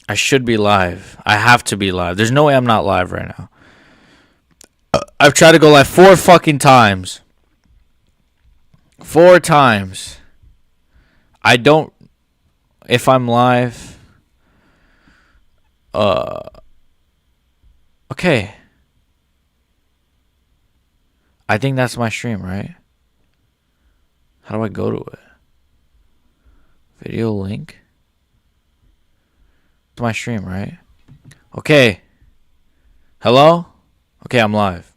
I should be live. I have to be live. There's no way I'm not live right now. I've tried to go live 4 fucking times. 4 times. I don't. If I'm live. Okay. I think that's my stream, right? How do I go to it? Video link. It's my stream, right? Okay. Hello? Okay, I'm live.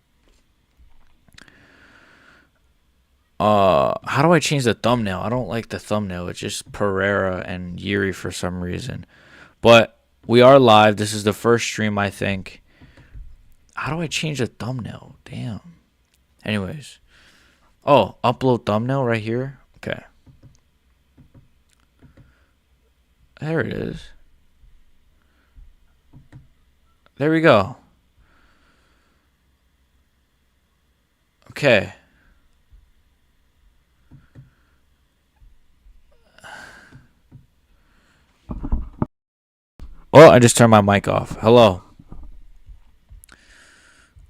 How do I change the thumbnail? I don't like the thumbnail. It's just Pereira and Yuri for some reason. But we are live. This is the first stream, I think. How do I change the thumbnail? Damn. Anyways. Oh, upload thumbnail right here? Okay. There it is. There we go. Okay. Oh, I just turned my mic off. Hello.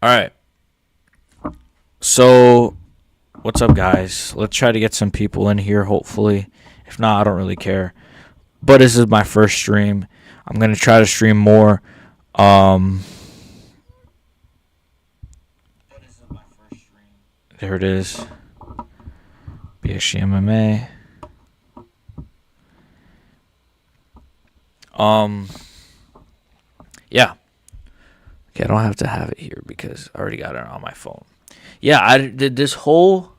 Alright. So, what's up, guys? Let's try to get some people in here, hopefully. If not, I don't really care. But this is my first stream. I'm going to try to stream more. There it is. BXG MMA. Yeah. Okay, I don't have to have it here because I already got it on my phone. Yeah, I did this whole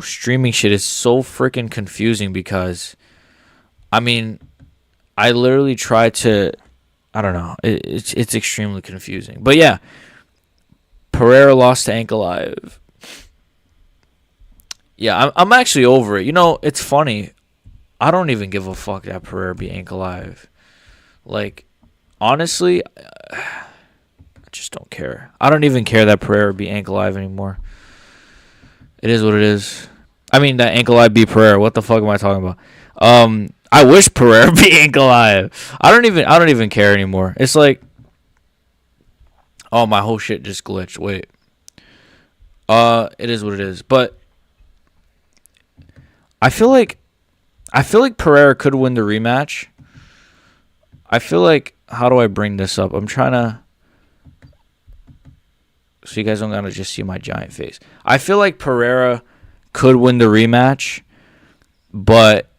streaming shit is so freaking confusing because I mean, I literally tried to I don't know. It's extremely confusing. But yeah, Pereira lost to Ankalaev. Yeah, I'm actually over it. You know, it's funny. I don't even give a fuck that Pereira beat Ankalaev. Like, honestly, I just don't care. I don't even care that Pereira beat Ankalaev anymore. It is what it is. I mean, that Ankalaev beat Pereira. What the fuck am I talking about? I wish Pereira beat Ankalaev. I don't even care anymore. It's like, oh, my whole shit just glitched. Wait. It is what it is. But I feel like Pereira could win the rematch. I feel like, how do I bring this up? I'm trying to, so you guys don't gotta just see my giant face. I feel like Pereira could win the rematch, but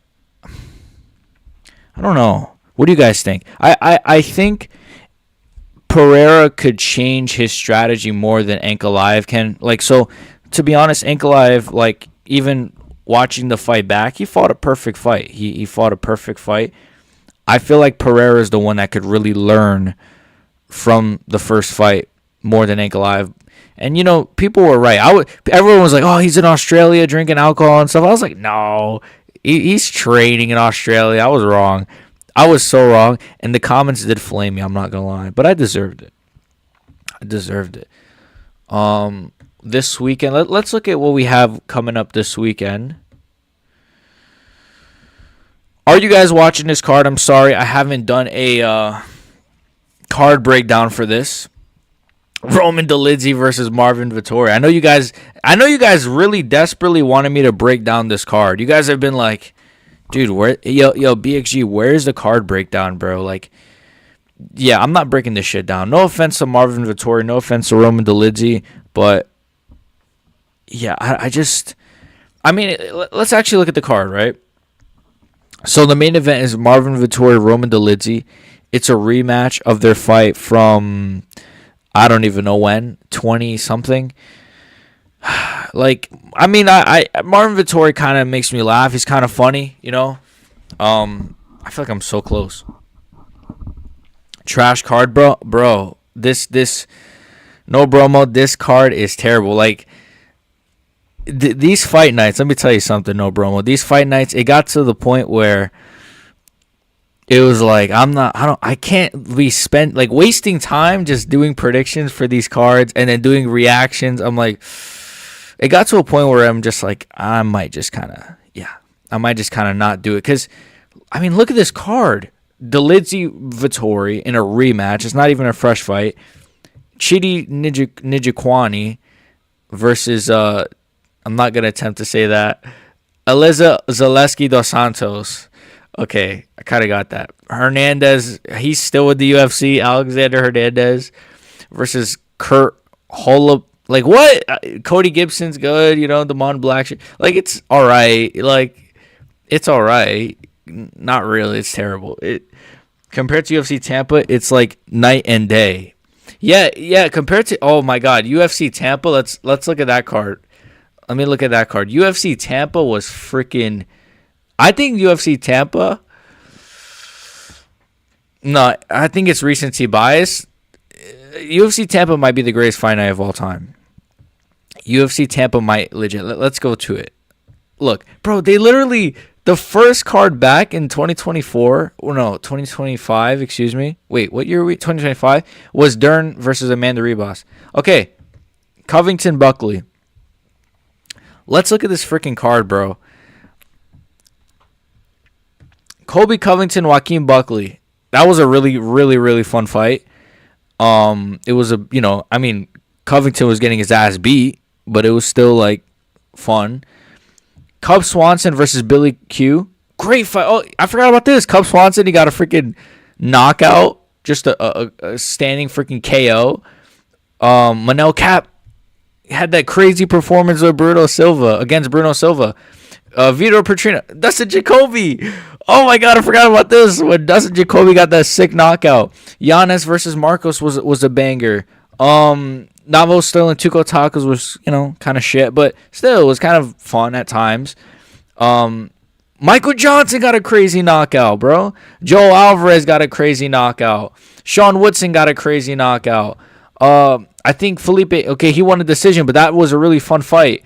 I don't know. What do you guys think? I think Pereira could change his strategy more than Ankalaev can. Like, so, to be honest, Ankalaev, like, even watching the fight back, he fought a perfect fight. He fought a perfect fight. I feel like Pereira is the one that could really learn from the first fight more than Ankalaev. And, you know, people were right. Everyone was like, oh, he's in Australia drinking alcohol and stuff. I was like, no, he's training in Australia. I was wrong. I was so wrong. And the comments did flame me, I'm not going to lie. But I deserved it. This weekend, let's look at what we have coming up this weekend. Are you guys watching this card? I'm sorry, I haven't done a card breakdown for this. Roman Dolidze versus Marvin Vettori. I know you guys really desperately wanted me to break down this card. You guys have been like, dude, yo BXG, where's the card breakdown, bro? Like, yeah, I'm not breaking this shit down. No offense to Marvin Vettori, no offense to Roman Dolidze, but yeah, I mean, let's actually look at the card, right? So the main event is Marvin Vettori, Roman Dolidze. It's a rematch of their fight from, I don't even know when, 20 something. Like, I mean, I Marvin Vettori kind of makes me laugh. He's kind of funny, you know. I feel like I'm so close. Trash card, bro. This no bromo. This card is terrible. Like, these fight nights, let me tell you something, no bromo. These fight nights, it got to the point where it was like, I can't be spent like wasting time just doing predictions for these cards and then doing reactions. I'm like, it got to a point where I'm just like, I might just kind of not do it. Because, I mean, look at this card. Delidzie Vittori in a rematch. It's not even a fresh fight. Chidi Nijikwani versus I'm not gonna attempt to say that. Eliza Zaleski dos Santos. Okay, I kind of got that. Hernandez, he's still with the UFC. Alexander Hernandez versus Kurt Holub. Like, what? Cody Gibson's good, Damon Black. Like, it's all right. Like, it's all right. Not really. It's terrible. Compared to UFC Tampa, it's like night and day. Yeah. Compared to, oh my God, UFC Tampa. Let's look at that card. Let me look at that card. UFC Tampa was freaking. I think UFC Tampa. No, I think it's recency bias. UFC Tampa might be the greatest fight night of all time. UFC Tampa might legit. Let's go to it. Look, bro, they literally. The first card back in 2024, or no, 2025, excuse me. Wait, what year are we? 2025 was Dern versus Amanda Ribas. Okay, Covington Buckley. Let's look at this freaking card, bro. Colby Covington, Joaquin Buckley. That was a really, really, really fun fight. It was Covington was getting his ass beat, but it was still like fun. Cub Swanson versus Billy Q. Great fight. Oh, I forgot about this. Cub Swanson, he got a freaking knockout. Just a standing freaking KO. Manel Cap had that crazy performance with against Bruno Silva. Vitor Petrina. Dustin Jacoby. Oh my God, I forgot about this. When Dustin Jacoby got that sick knockout. Giannis versus Marcos was a banger. Navo Sterling, Tuco Tacos was, kind of shit, but still, it was kind of fun at times. Michael Johnson got a crazy knockout, bro. Joe Alvarez got a crazy knockout. Sean Woodson got a crazy knockout. I think Felipe, okay, he won a decision, but that was a really fun fight.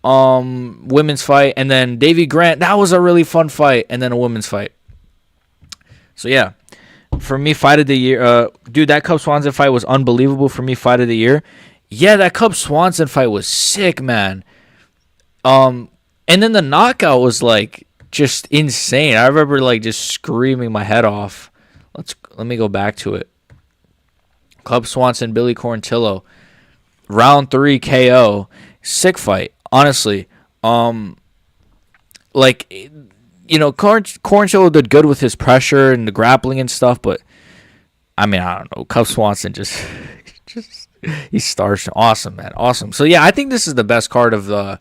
Women's fight, and then Davey Grant, that was a really fun fight, and then a women's fight. So, yeah. For me, fight of the year, dude, that Cub Swanson fight was unbelievable. For me, fight of the year. Yeah, that Cub Swanson fight was sick, man. And then the knockout was like just insane. I remember like just screaming my head off. Let me go back to it. Cub Swanson, Billy Quarantillo, round 3 KO, sick fight. Honestly, Quarantillo did good with his pressure and the grappling and stuff, but I don't know. Cub Swanson just he starts awesome, man, awesome. So yeah, I think this is the best card of the.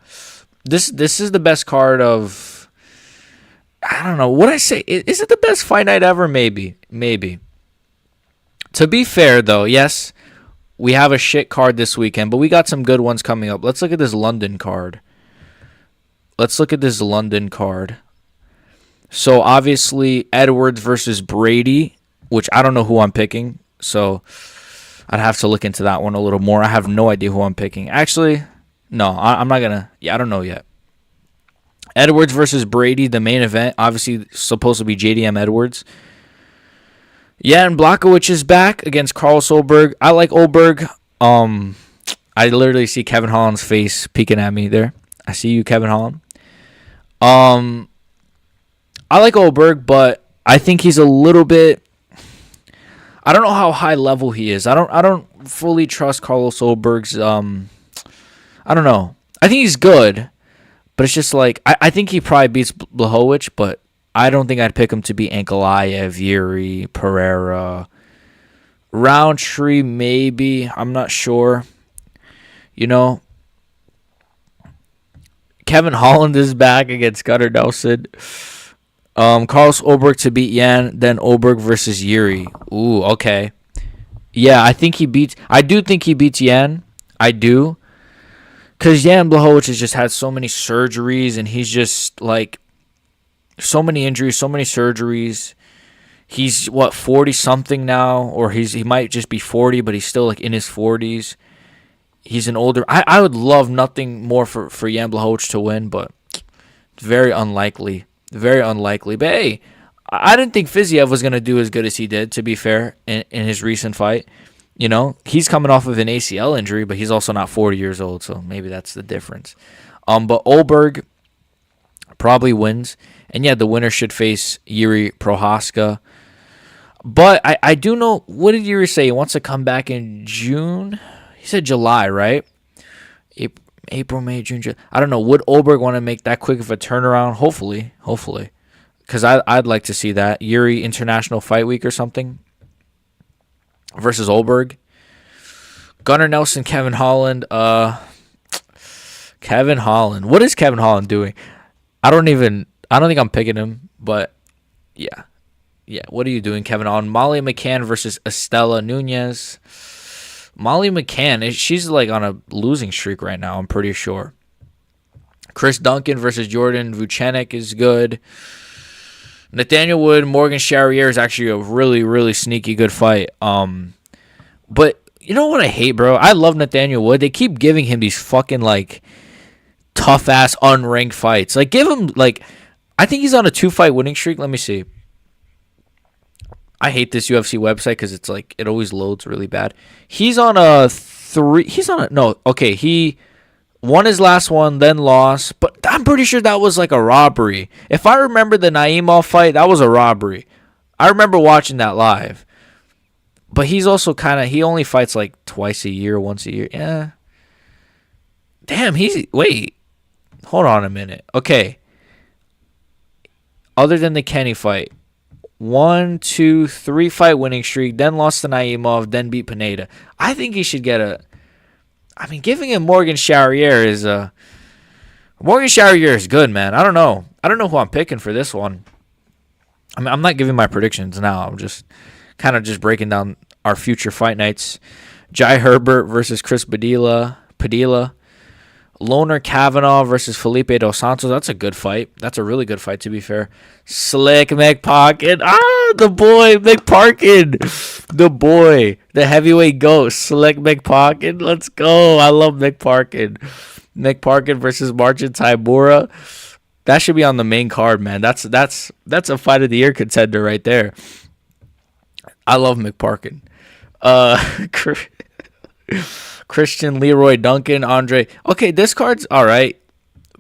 This is the best card of. I don't know what I say. Is it the best fight night ever? Maybe. To be fair, though, yes, we have a shit card this weekend, but we got some good ones coming up. Let's look at this London card. So, obviously, Edwards versus Brady, which I don't know who I'm picking. So, I'd have to look into that one a little more. I have no idea who I'm picking. Actually, no, I'm not going to. Yeah, I don't know yet. Edwards versus Brady, the main event. Obviously, supposed to be JDM Edwards. Jan Blachowicz is back against Carl Solberg. I like Olberg. I literally see Kevin Holland's face peeking at me there. I see you, Kevin Holland. I like Olberg, but I think he's a little bit. I don't know how high level he is. I don't fully trust Carlos Olberg's. I don't know. I think he's good, but it's just like I think he probably beats Blachowicz, but I don't think I'd pick him to beat Ankalaev, Yuri, Pereira, Roundtree, maybe. I'm not sure. Kevin Holland is back against Gunnar Nelson. Carlos Olberg to beat Jan, then Olberg versus Yuri. Ooh, okay. Yeah, I do think he beats Jan. I do. Because Jan Blachowicz has just had so many surgeries, and he's just like so many injuries, so many surgeries. He's 40 something now, or he might just be 40, but he's still like in his 40s. He's an older. I would love nothing more for Jan Blachowicz to win, but it's very unlikely. Very unlikely. But hey, I didn't think Fiziev was gonna do as good as he did. To be fair, in his recent fight, he's coming off of an ACL injury, but he's also not 40 years old, so maybe that's the difference. But Olberg probably wins. And yeah, the winner should face Yuri Prohaska. But I do know. What did you say? He wants to come back in June. He said July, right? April, May, June, July. I don't know. Would Oberg want to make that quick of a turnaround? Hopefully. Because I'd like to see that. Yuri International Fight Week or something versus Oberg. Gunnar Nelson, Kevin Holland. Kevin Holland. What is Kevin Holland doing? I don't think I'm picking him, but yeah. Yeah, what are you doing, Kevin Holland? Molly McCann versus Estela Nunez. Molly McCann, she's like on a losing streak right now, I'm pretty sure. Chris Duncan versus Jordan Vucenic is good. Nathaniel Wood, Morgan Charrier is actually a really, really sneaky good fight. But you know what I hate, bro? I love Nathaniel Wood. They keep giving him these fucking like tough ass unranked fights. Like give him like, I think he's on a 2-fight winning streak. Let me see. I hate this UFC website because it's like it always loads really bad. He's on a 3. He won his last one, then lost. But I'm pretty sure that was like a robbery. If I remember the Naimov fight, that was a robbery. I remember watching that live. But he's also he only fights like once a year. Yeah. Damn, wait. Hold on a minute. Okay. Other than the Kenny fight. 1, 2, 3 fight winning streak, then lost to Naimov, then beat Pineda. I think he should get giving him Morgan Charrier is good, man. I don't know who I'm picking for this one. I mean, I'm not giving my predictions now. I'm just kind of just breaking down our future fight nights. Jai Herbert versus Chris Padilla. Loner Kavanaugh versus Felipe Dos Santos. That's a good fight. That's a really good fight, to be fair. Slick McParkin. The boy, McParkin. The boy. The heavyweight goat. Slick McParkin. Let's go. I love McParkin. McParkin versus Marcin Tybura. That should be on the main card, man. That's a fight of the year contender right there. I love McParkin. Christian Leroy Duncan, Andre. Okay, this card's all right.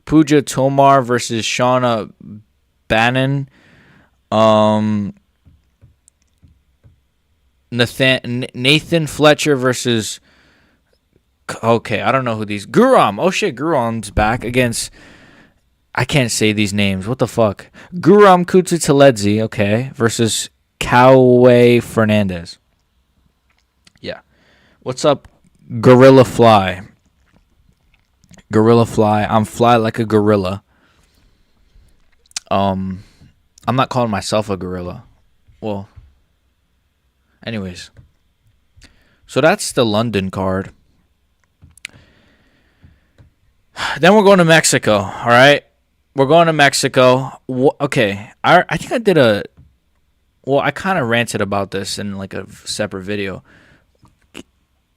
Pooja Tomar versus Shauna Bannon. Nathan Fletcher versus. Okay, I don't know who these. Guram. Oh shit, Guram's back against. I can't say these names. What the fuck? Guram Kutateledze, okay, versus Coway Fernandez. Yeah. What's up? Gorilla Fly. I'm fly like a gorilla. I'm not calling myself a gorilla. Well, anyways. So that's the London card. Then we're going to Mexico, all right? We're going to Mexico. Okay, I think I did I kind of ranted about this in like a separate video.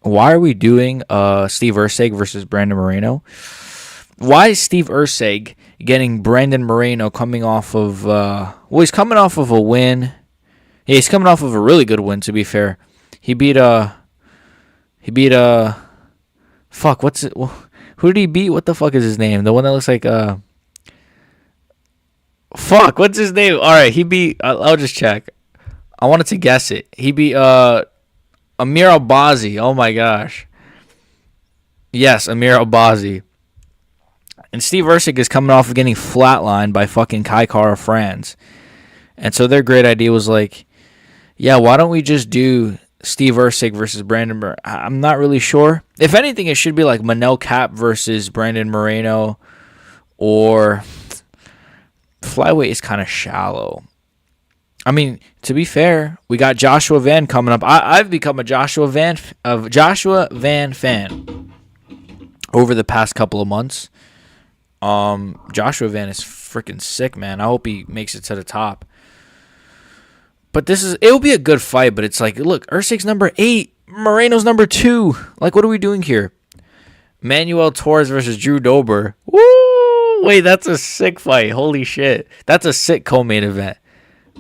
Why are we doing Steve Erceg versus Brandon Moreno? Why is Steve Erceg getting Brandon Moreno coming off of... he's coming off of a win. Yeah, he's coming off of a really good win, to be fair. He beat... Fuck, what's it... Who did he beat? What the fuck is his name? The one that looks like... Fuck, what's his name? All right, he beat... I'll just check. I wanted to guess it. He beat... Amir Albazi. Oh my gosh. Yes, Amir Albazi. And Steve Erceg is coming off of getting flatlined by fucking Kai Kara France. And so their great idea was like, yeah, why don't we just do Steve Erceg versus Brandon I'm not really sure. If anything, it should be like Manel Kape versus Brandon Moreno. Or flyweight is kind of shallow. I mean, to be fair, we got Joshua Van coming up. I've become a Joshua Van fan over the past couple of months. Joshua Van is freaking sick, man. I hope he makes it to the top. But it'll be a good fight, but it's like, look, Erceg's number 8, Moreno's number 2. Like, what are we doing here? Manuel Torres versus Drew Dober. Woo! Wait, that's a sick fight. Holy shit. That's a sick co-main event.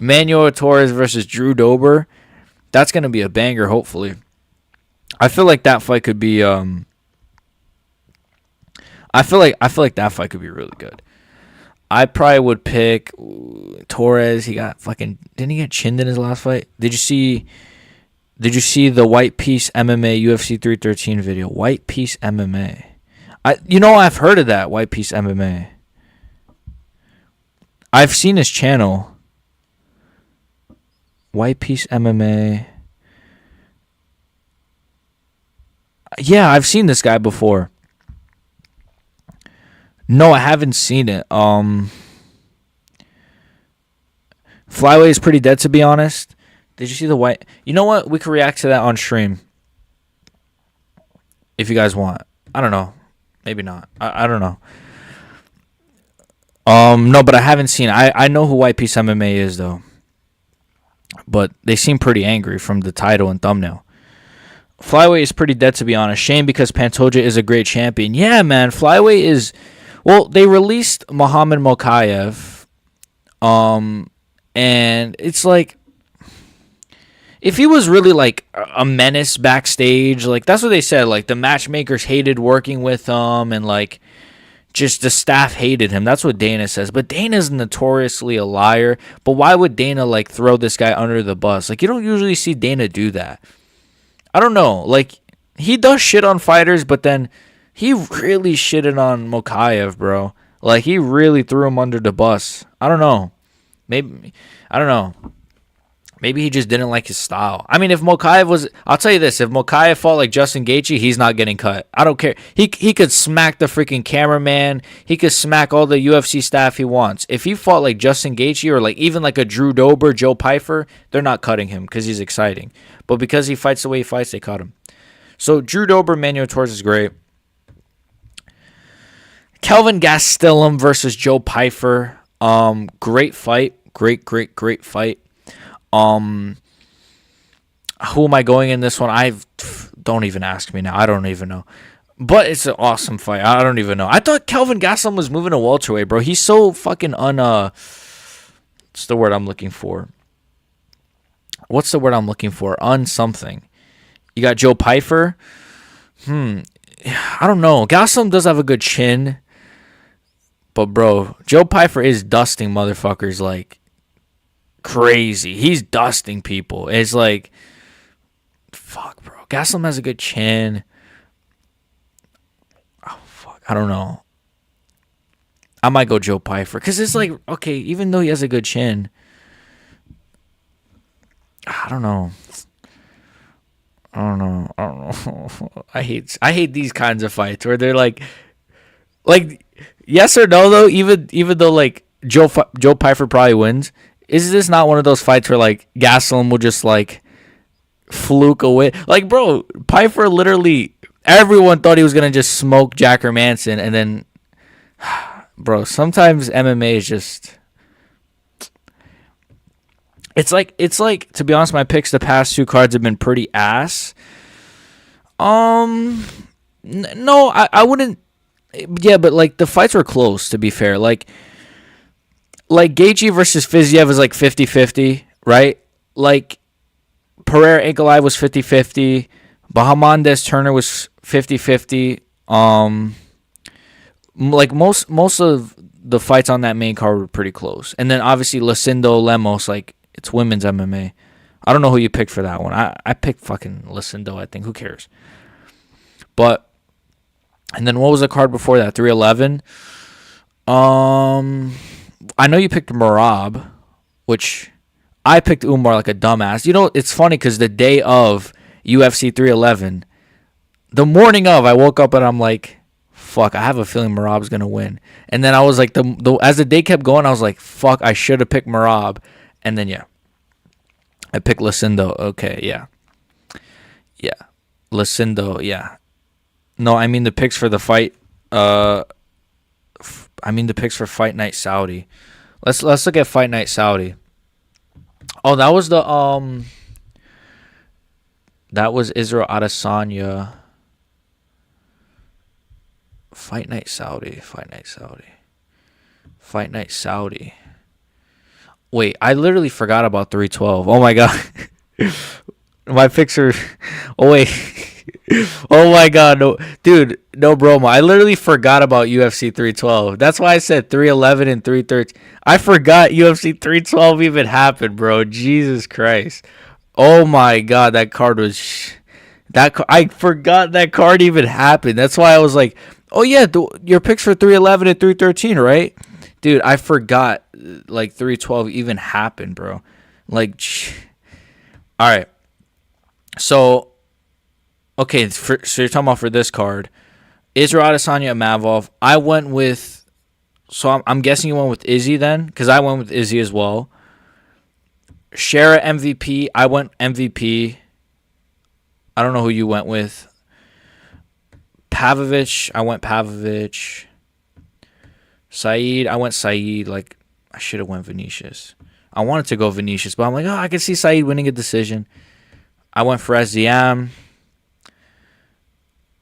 Manuel Torres versus Drew Dober. That's going to be a banger, hopefully. I feel like that fight could be I feel like that fight could be really good. I probably would pick Torres. He got didn't he get chinned in his last fight? Did you see the White Piece MMA UFC 313 video? White Piece MMA. I've heard of that White Piece MMA. I've seen his channel. White Piece MMA. Yeah, I've seen this guy before. No, I haven't seen it. Flyweight is pretty dead, to be honest. Did you see the white? You know what? We could react to that on stream if you guys want. I don't know. Maybe not. I don't know. No, but I haven't seen it. I know who White Piece MMA is, though. But they seem pretty angry from the title and thumbnail. Flyweight is pretty dead, to be honest. Shame because Pantoja is a great champion. Yeah, man. Flyweight is... Well, they released Muhammad Mokaev. And it's like... If he was really like a menace backstage, like that's what they said, like the matchmakers hated working with him and like just the staff hated him. That's what Dana says. But Dana's notoriously a liar. But why would Dana like throw this guy under the bus? Like you don't usually see Dana do that. I don't know. Like he does shit on fighters, but then he really shitted on Mokaev, bro. Like he really threw him under the bus. I don't know. Maybe I don't know. Maybe he just didn't like his style. I mean, if Mokaev was... I'll tell you this. If Mokaev fought like Justin Gaethje, he's not getting cut. I don't care. He could smack the freaking cameraman. He could smack all the UFC staff he wants. If he fought like Justin Gaethje or like even like a Drew Dober, Joe Pyfer, they're not cutting him because he's exciting. But because he fights the way he fights, they cut him. So Drew Dober, Manuel Torres is great. Kelvin Gastelum versus Joe Pyfer. Great fight. Great fight. Who am I going in this one? Don't even ask me now. I don't even know. But it's an awesome fight. I don't even know. I thought Kelvin Gastelum was moving to welterweight, bro. He's so fucking what's the word I'm looking for? Something. You got Joe Pyfer. I don't know. Gastelum does have a good chin. But bro, Joe Pyfer is dusting motherfuckers like crazy. He's dusting people. It's like, fuck, bro. Gastelum has a good chin. Oh, fuck. I don't know. I might go Joe Pyfer. Because it's like, okay, even though he has a good chin, I don't know. I hate these kinds of fights where they're like yes or no though. Even though like Joe Pyfer probably wins. Is this not one of those fights where, like, Gastelum will just, like, fluke away? Like, bro, Pyfer literally, everyone thought he was going to just smoke Jack Hermanson. And then, bro, sometimes MMA is just, it's like, to be honest, my picks the past two cards have been pretty ass. No, I wouldn't, yeah, but, like, the fights were close, to be fair. Like Gaethje versus Fiziev is like 50-50, right? Like Pereira Ankalaev was 50-50. Bahamondes Turner was 50-50. Like most of the fights on that main card were pretty close. And then obviously Lucindo Lemos, like it's women's MMA. I don't know who you picked for that one. I picked fucking Lucindo, I think. Who cares? But and then what was the card before that? 311. I know you picked Merab, which I picked Umar like a dumbass. You know, it's funny because the day of UFC 311, the morning of, I woke up and I'm like, fuck, I have a feeling Merab's going to win. And then I was like, as the day kept going, I was like, fuck, I should have picked Merab. And then, yeah, I picked Lucindo. Okay, yeah. Yeah, Lucindo, yeah. No, I mean the picks for the fight. The picks for Fight Night Saudi. Let's look at Fight Night Saudi. Oh, that was Israel Adesanya. Fight Night Saudi. Wait, I literally forgot about 312. Oh my god. My picks are... Oh wait. Oh my god, no, dude, no bromo. I literally forgot about UFC 312. That's why I said 311 and 313. I forgot UFC 312 even happened, bro. Jesus Christ. Oh my god, that card was I forgot that card even happened. That's why I was like, "Oh yeah, your picks for 311 and 313, right?" Dude, I forgot like 312 even happened, bro. Like, all right. So, okay, so you're talking about for this card, Israel Adesanya and Mavov. I went with, so I'm guessing you went with Izzy then, because I went with Izzy as well. Shara MVP. I went MVP. I don't know who you went with. Pavlovich. I went Pavlovich. Saeed. I went Saeed. Like, I should have went Vinicius. I wanted to go Vinicius, but I'm like, oh, I can see Saeed winning a decision. I went for SDM.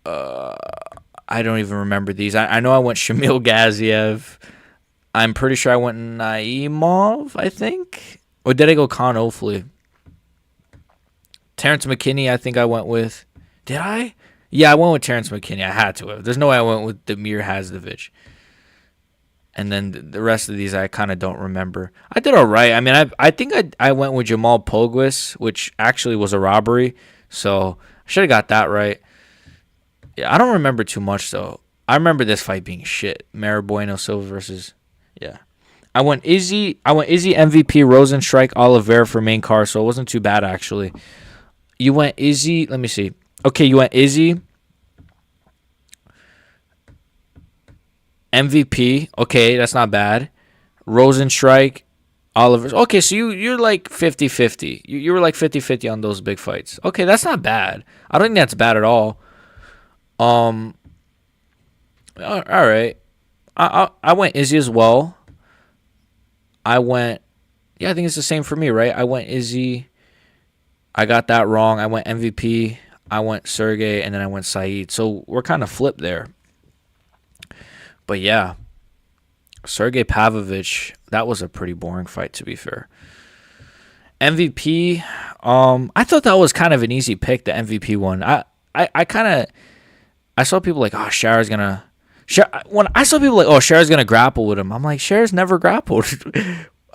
I don't even remember these. I know I went Shamil Gaziev. I'm pretty sure I went Naimov, I think. Or did I go Khan Ofley? Terrence McKinney, I think I went with. Did I? Yeah, I went with Terrence McKinney. I had to have. There's no way I went with Demir Hasdovich. And then the rest of these I kind of don't remember. I did all right. I mean, I think I went with Jamal Pogwis, which actually was a robbery. So I should have got that right. Yeah, I don't remember too much, though. I remember this fight being shit. Mara Bueno Silva versus... Yeah. I went Izzy MVP, Rosenstrike, Oliveira for main card, so it wasn't too bad, actually. You went Izzy... Let me see. Okay, you went Izzy... MVP, okay, that's not bad. Rosenstrike, Oliver. Okay, so you're like 50-50. You were like 50-50 on those big fights. Okay, that's not bad. I don't think that's bad at all. All right. I went Izzy as well. I think it's the same for me, right? I went Izzy. I got that wrong. I went MVP. I went Sergey, and then I went Saeed. So we're kind of flipped there. But yeah, Sergey Pavlovich, that was a pretty boring fight, to be fair. MVP, I thought that was kind of an easy pick, the MVP one. I saw people like, oh, Shara's gonna. When I saw people like, oh, Shara's gonna grapple with him, I'm like, Shara's never grappled.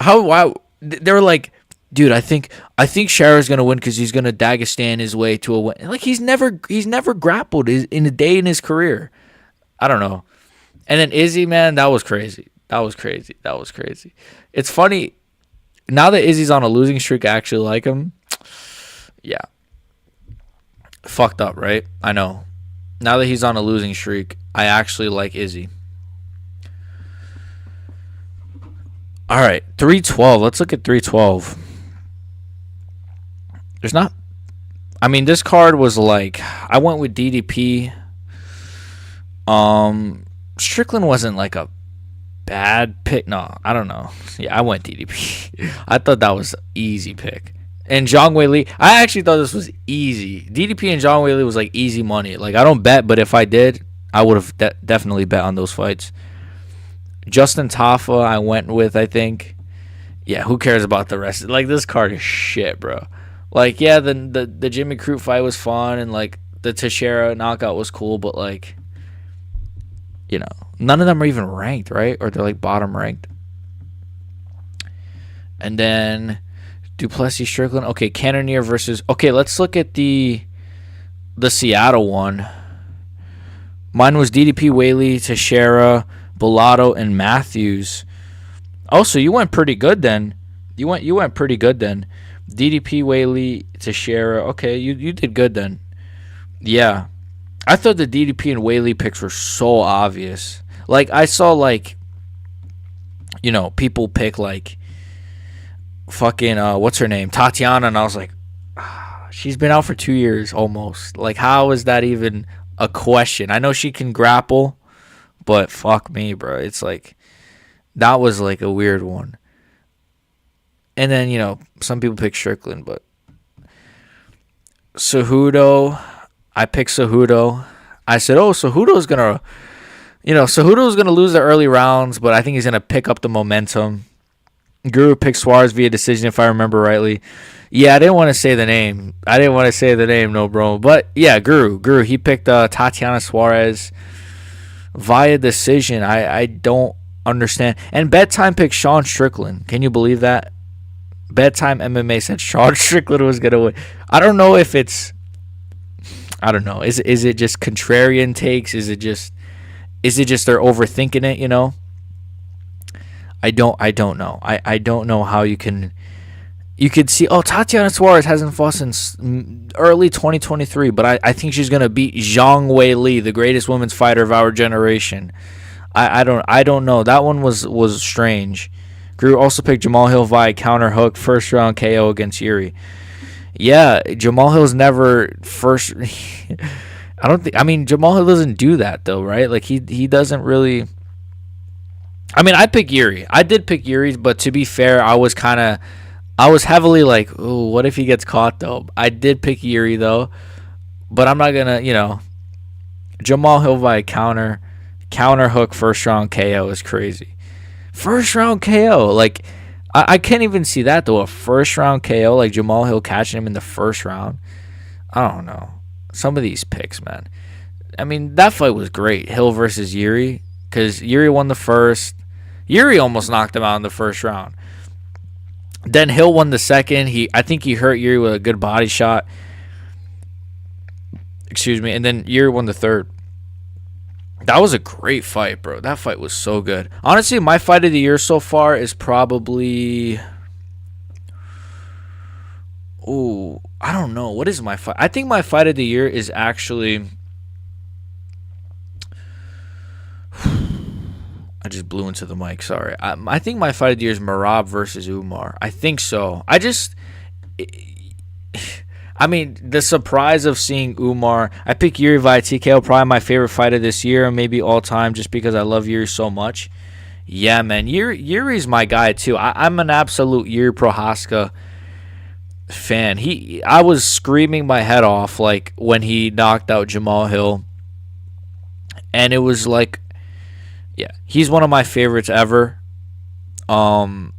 Why? They were like, dude, I think Shara's gonna win because he's gonna Dagestan his way to a win. Like he's never grappled in a day in his career. I don't know. And then Izzy, man, that was crazy. It's funny. Now that Izzy's on a losing streak, I actually like him. Yeah. Fucked up, right? I know. Now that he's on a losing streak, I actually like Izzy. All right, 312. Let's look at 312. There's not... I mean, this card was like... I went with DDP. Strickland wasn't like a bad pick. No, I don't know. Yeah, I went DDP. I thought that was an easy pick. And Zhang Weili, I actually thought this was easy. DDP and Zhang Weili was like easy money. Like I don't bet, but if I did, I would have definitely bet on those fights. Justin Tafa, I went with, I think. Yeah, who cares about the rest? Like this card is shit, bro. Like yeah, the Jimmy Crute fight was fun, and like the Teixeira knockout was cool, but like. You know, none of them are even ranked, right? Or they're like bottom ranked. And then Duplessis Strickland. Okay, Cannonier versus... Okay, let's look at the Seattle one. Mine was DDP, Whaley, Teixeira, Bellato, and Matthews. Oh, so you went pretty good then. You went pretty good then. DDP, Whaley, Teixeira. Okay, you did good then. Yeah. I thought the DDP and Whaley picks were so obvious. Like, I saw, like, you know, people pick, like, fucking, what's her name? Tatiana, and I was like, she's been out for 2 years almost. Like, how is that even a question? I know she can grapple, but fuck me, bro. It's like, that was, like, a weird one. And then, you know, some people pick Strickland, but Cejudo... I picked Cejudo. I said, oh, Cejudo's going to lose the early rounds, but I think he's going to pick up the momentum. Guru picked Suarez via decision, if I remember rightly. Yeah, I didn't want to say the name. No, bro. But yeah, Guru. He picked Tatiana Suarez via decision. I don't understand. And Bedtime picked Sean Strickland. Can you believe that? Bedtime MMA said Sean Strickland was gonna win. I don't know if it's. I don't know. Is it just contrarian takes? Is it just they're overthinking it? You know. I don't know. I don't know how you could see, oh, Tatiana Suarez hasn't fought since early 2023, but I think she's gonna beat Zhang Wei Li, the greatest women's fighter of our generation. I don't know. That one was strange. Greer also picked Jamal Hill via counter hook, first round KO against Yuri. Yeah, Jamal Hill's never first. I mean, Jamal Hill doesn't do that though, right? Like he doesn't really. I mean, I picked Yuri. I did pick Yuri, but to be fair, I was heavily like, ooh, what if he gets caught though? I did pick Yuri though, but I'm not gonna, Jamal Hill via counter hook, first round KO is crazy. First round KO, like I can't even see that though. A first round KO, like Jamal Hill catching him in the first round. I don't know. Some of these picks, man. I mean, that fight was great. Hill versus Yuri, because Yuri won the first. Yuri almost knocked him out in the first round. Then Hill won the second. I think he hurt Yuri with a good body shot. Excuse me. And then Yuri won the third. That was a great fight, bro. That fight was so good. Honestly, my fight of the year so far is probably... Ooh, I don't know. What is my fight? I think my fight of the year is actually... I just blew into the mic. Sorry. I think my fight of the year is Merab versus Umar. I think so. I mean, the surprise of seeing Umar. I picked Yuri via TKO, probably my favorite fight of this year, maybe all time, just because I love Yuri so much. Yeah, man. Yuri's my guy, too. I'm an absolute Yuri Prohaska fan. I was screaming my head off like when he knocked out Jamal Hill. And it was like, yeah, he's one of my favorites ever. Honestly,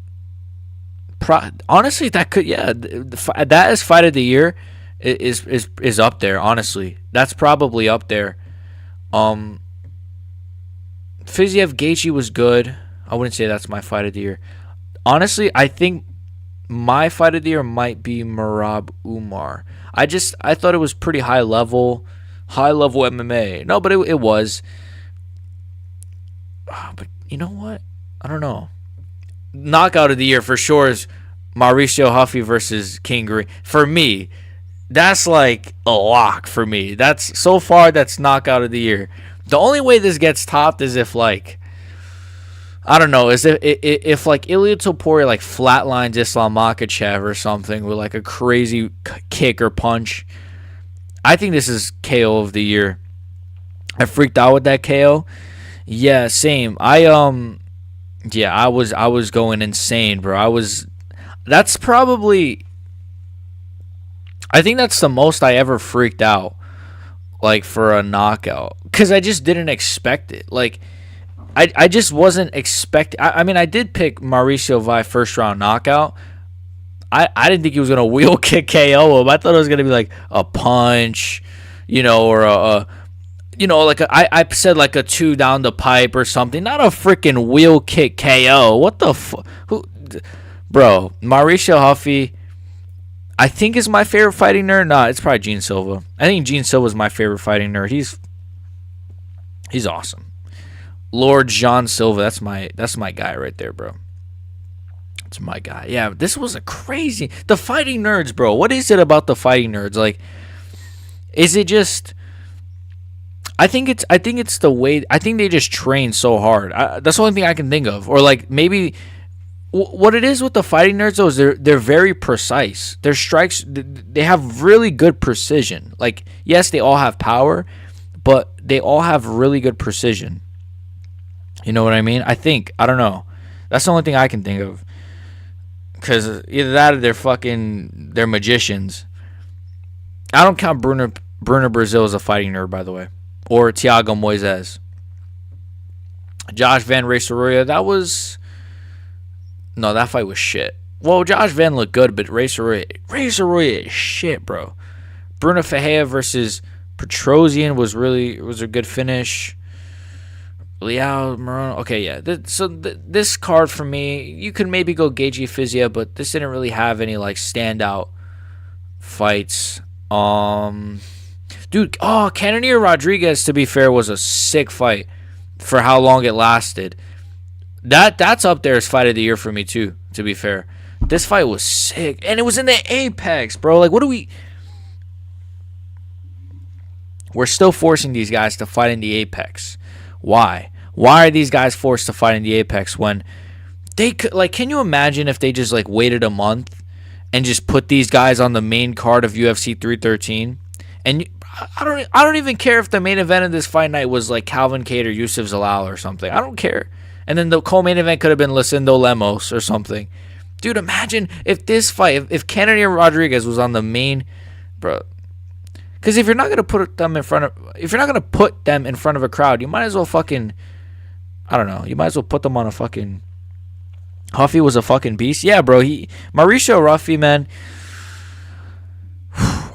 that could, yeah, that is fight of the year is up there. Honestly, that's probably up there. Fiziev Gaethje was good. I wouldn't say that's my fight of the year. Honestly, I think my fight of the year might be Merab Umar. I thought it was pretty high level MMA. No, but it was. But you know what? I don't know. Knockout of the year for sure is Mauricio Huffy versus King Green. For me, that's like a lock for me. That's knockout of the year. The only way this gets topped is if like, I don't know, is if like Ilia Topuria like flatlines Islam Makhachev or something with like a crazy kick or punch. I think this is KO of the year. I freaked out with that KO. Yeah, same. I was going insane, bro. That's probably, I think that's the most I ever freaked out, like, for a knockout, because I just didn't expect it. Like, I just wasn't expecting. I mean, I did pick Mauricio via first round knockout. I didn't think he was gonna wheel kick KO him. I thought it was gonna be like a punch, or like I said, like a 2 down the pipe or something. Not a freaking wheel kick KO. What the bro? Mauricio Huffy, I think is my favorite fighting nerd. Nah, it's probably Gene Silva. I think Gene Silva is my favorite fighting nerd. He's awesome. Lord John Silva, that's my guy right there, bro. That's my guy. Yeah, this was the fighting nerds, bro. What is it about the fighting nerds? Like, is it just? I think it's the way. I think they just train so hard. That's the only thing I can think of. Or like maybe what it is with the fighting nerds though is they're very precise. Their strikes, they have really good precision. Like, yes, they all have power, but they all have really good precision. You know what I mean? I don't know. That's the only thing I can think of. Because either that or they're magicians. I don't count Bruno Brazil as a fighting nerd, by the way. Or Thiago Moises. Josh Van Ray Soroya, No, that fight was shit. Well, Josh Van looked good, but Racer Roy is shit, bro. Bruno Ferreira versus Petrosian was a good finish. Leao Moreno. Okay, yeah. This card for me, you could maybe go Geiji Fizia, but this didn't really have any like standout fights. Dude, Cannonier Rodriguez, to be fair, was a sick fight for how long it lasted. That's up there as fight of the year for me too, to be fair. This fight was sick. And it was in the Apex, bro. Like, we're still forcing these guys to fight in the Apex. Why? Why are these guys forced to fight in the Apex when they could, like, can you imagine if they just like waited a month and just put these guys on the main card of UFC 313? And I don't even care if the main event of this fight night was like Calvin Cade or Yusuf Zalal or something. I don't care. And then the co-main event could have been Lucindo Lemos or something. Dude, imagine if this fight, if Cannonier Rodriguez was on the main, bro. Because if you're not gonna put them in front of a crowd, you might as well fucking, I don't know. You might as well put them on a fucking. Huffy was a fucking beast. Yeah, bro. Mauricio Ruffy, man.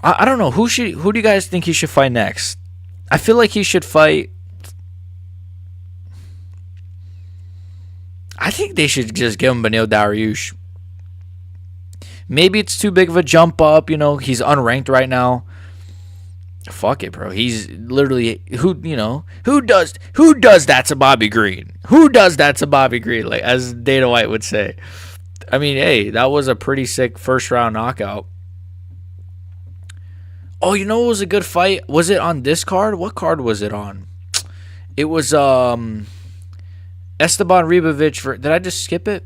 I don't know who do you guys think he should fight next? I feel like he should fight. I think they should just give him Beneil Dariush. Maybe it's too big of a jump up. You know, he's unranked right now. Fuck it, bro. He's literally who does that to Bobby Green? Who does that to Bobby Green? Like, as Dana White would say. I mean, hey, that was a pretty sick first round knockout. Oh, you know what was a good fight? Was it on this card? What card was it on? It was Esteban Ribovic. Did I just skip it?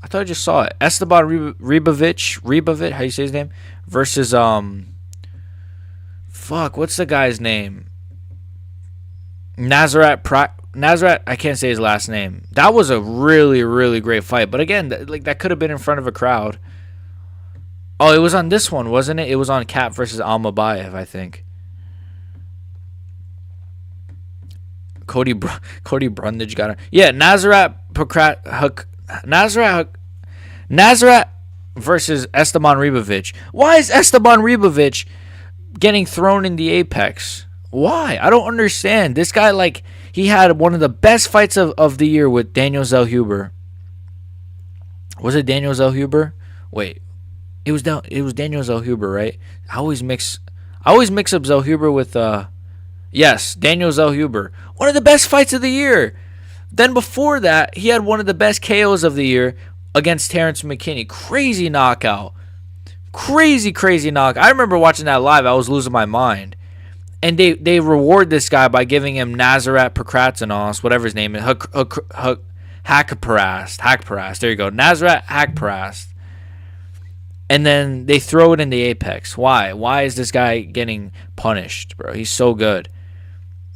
I thought I just saw it. Esteban Ribovic, how you say his name? Versus what's the guy's name? Nazrat, I can't say his last name. That was a really, really great fight. But again, that could have been in front of a crowd. Oh, it was on this one, wasn't it? It was on Cap versus Almabayev, I think. Cody Brundage got it. Yeah, Nazrat versus Esteban Ribovic. Why is Esteban Ribovic getting thrown in the Apex? Why? I don't understand. This guy, like, he had one of the best fights of the year with Daniel Zellhuber. Was it Daniel Zellhuber? Wait. It was Daniel Zellhuber, right? I always mix up Zellhuber with yes, Daniel Zellhuber. One of the best fights of the year. Then before that, he had one of the best KOs of the year against Terrence McKinney. Crazy knockout. Crazy knockout. I remember watching that live. I was losing my mind. And they reward this guy by giving him Nazrat Pekratsinos, whatever his name is. Hakparast. There you go. Nazrat Hakparast. And then they throw it in the Apex. Why? Why is this guy getting punished, bro? He's so good.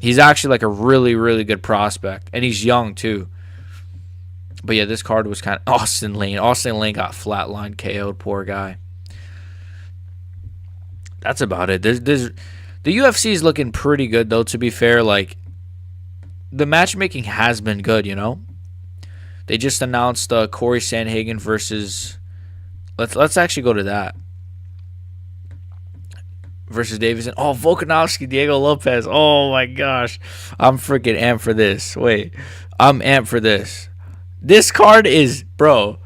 He's actually like a really, really good prospect. And he's young, too. But yeah, this card was kind of Austin Lane. Austin Lane got flatlined, KO'd, poor guy. That's about it. The UFC is looking pretty good, though, to be fair. Like, the matchmaking has been good, you know? They just announced Corey Sandhagen versus... Let's actually go to that. Versus Davison. Oh, Volkanovski, Diego Lopez. Oh, my gosh. I'm freaking amped for this. Wait. I'm amped for this. This card is, bro,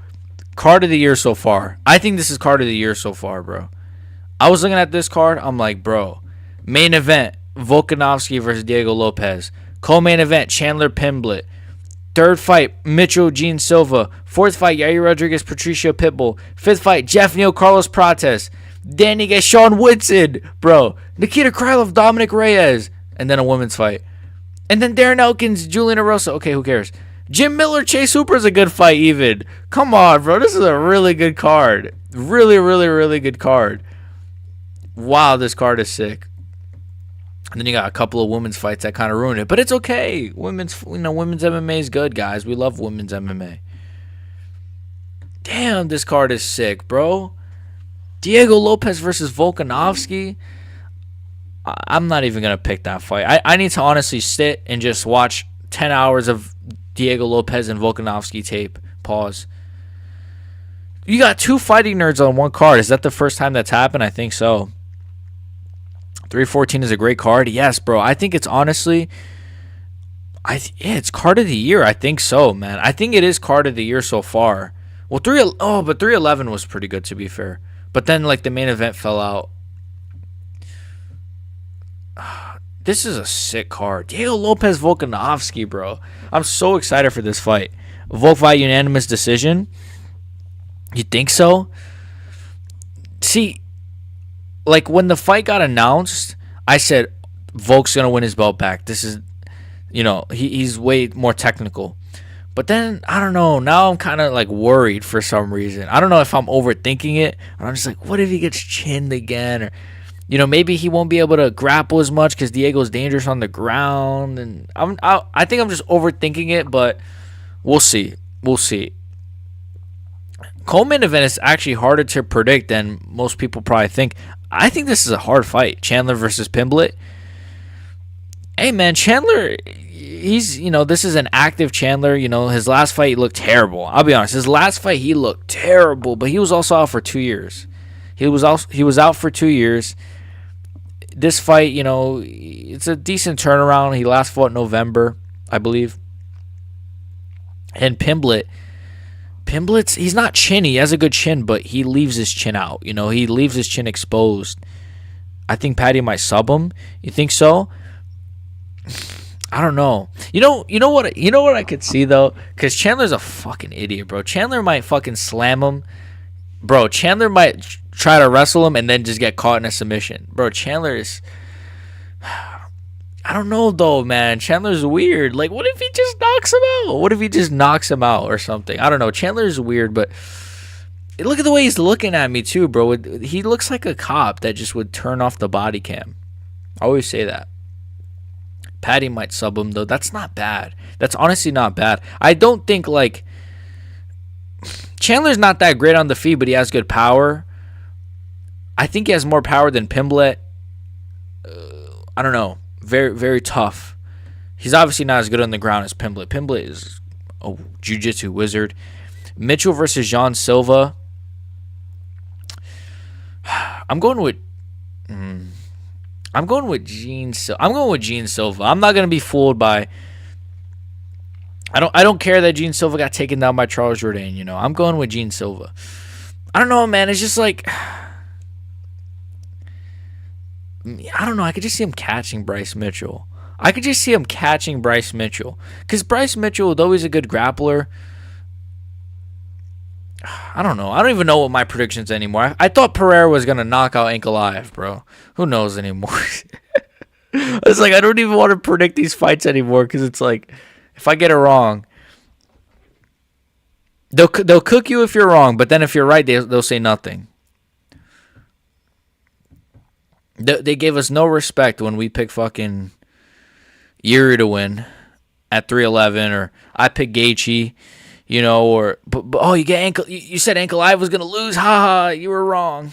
card of the year so far. I think this is card of the year so far, bro. I was looking at this card. I'm like, bro. Main event, Volkanovski versus Diego Lopez. Co-main event, Chandler Pimblett. Third fight, Mitchell Gene Silva. Fourth fight, Yair Rodriguez, Patricio Pitbull. Fifth fight, Jeff Neal, Carlos Prates. Danny gets Sean Woodson, bro. Nikita Krylov, Dominic Reyes. And then a women's fight. And then Darren Elkins, Julian Erosa. Okay, who cares? Jim Miller, Chase Hooper is a good fight even. Come on, bro. This is a really good card. Really, really, really good card. Wow, this card is sick. And then you got a couple of women's fights that kind of ruined it. But it's okay. Women's MMA is good, guys. We love women's MMA. Damn, this card is sick, bro. Diego Lopez versus Volkanovski. I'm not even going to pick that fight. I need to honestly sit and just watch 10 hours of Diego Lopez and Volkanovski tape. Pause. You got two fighting nerds on one card. Is that the first time that's happened? I think so. 314 is a great card. Yes, bro. I think it's honestly, it's card of the year. I think so, man. I think it is card of the year so far. Well, but 311 was pretty good, to be fair. But then like the main event fell out. This is a sick card. Diego Lopez Volkanovski, bro. I'm so excited for this fight. Volk by unanimous decision. You think so? See, like when the fight got announced, I said Volk's gonna win his belt back. This is, he's way more technical. But then I don't know. Now I'm kind of like worried for some reason. I don't know if I'm overthinking it, or I'm just like, what if he gets chinned again, or maybe he won't be able to grapple as much because Diego's dangerous on the ground, and I think I'm just overthinking it. But we'll see. We'll see. Co-main event is actually harder to predict than most people probably think. I think this is a hard fight. Chandler versus Pimblett. Hey, man, Chandler, this is an active Chandler. His last fight, he looked terrible. I'll be honest. His last fight, he looked terrible, but he was also out for 2 years. He was out for 2 years. This fight, it's a decent turnaround. He last fought in November, I believe. And Pimblett's, he's not chinny. He has a good chin, but he leaves his chin out. He leaves his chin exposed. I think Patty might sub him. You think so? I don't know. You know what I could see though? Because Chandler's a fucking idiot, bro. Chandler might fucking slam him. Bro, Chandler might try to wrestle him and then just get caught in a submission. Bro, Chandler is... I don't know though, man. Chandler's weird. Like, what if he just knocks him out? What if he just knocks him out or something? I don't know. Chandler's weird, but look at the way he's looking at me too, bro. He looks like a cop that just would turn off the body cam. I always say that. Patty might sub him though. That's not bad. That's honestly not bad. I don't think like Chandler's not that great on the feet, but he has good power. I think he has more power than Pimblett. I don't know. Very, very tough. He's obviously not as good on the ground as Pimblett. Pimblett is a jiu-jitsu wizard. Mitchell versus Jean Silva. I'm going with Gene Silva. I'm going with Gene Silva. I'm not going to be fooled by... I don't care that Gene Silva got taken down by Charles Jourdain, I'm going with Gene Silva. I don't know, man. It's just like... I don't know. I could just see him catching Bryce Mitchell. Because Bryce Mitchell, though he's a good grappler, I don't know. I don't even know what my predictions anymore. I thought Pereira was going to knock out Ankalaev, bro. Who knows anymore? It's like I don't even want to predict these fights anymore because it's like if I get it wrong, they'll cook you if you're wrong, but then if you're right, they'll say nothing. They gave us no respect when we picked fucking Yuri to win at 311, or I picked Gaethje, but you get ankle. You said Ankalaev was gonna lose. Haha, you were wrong.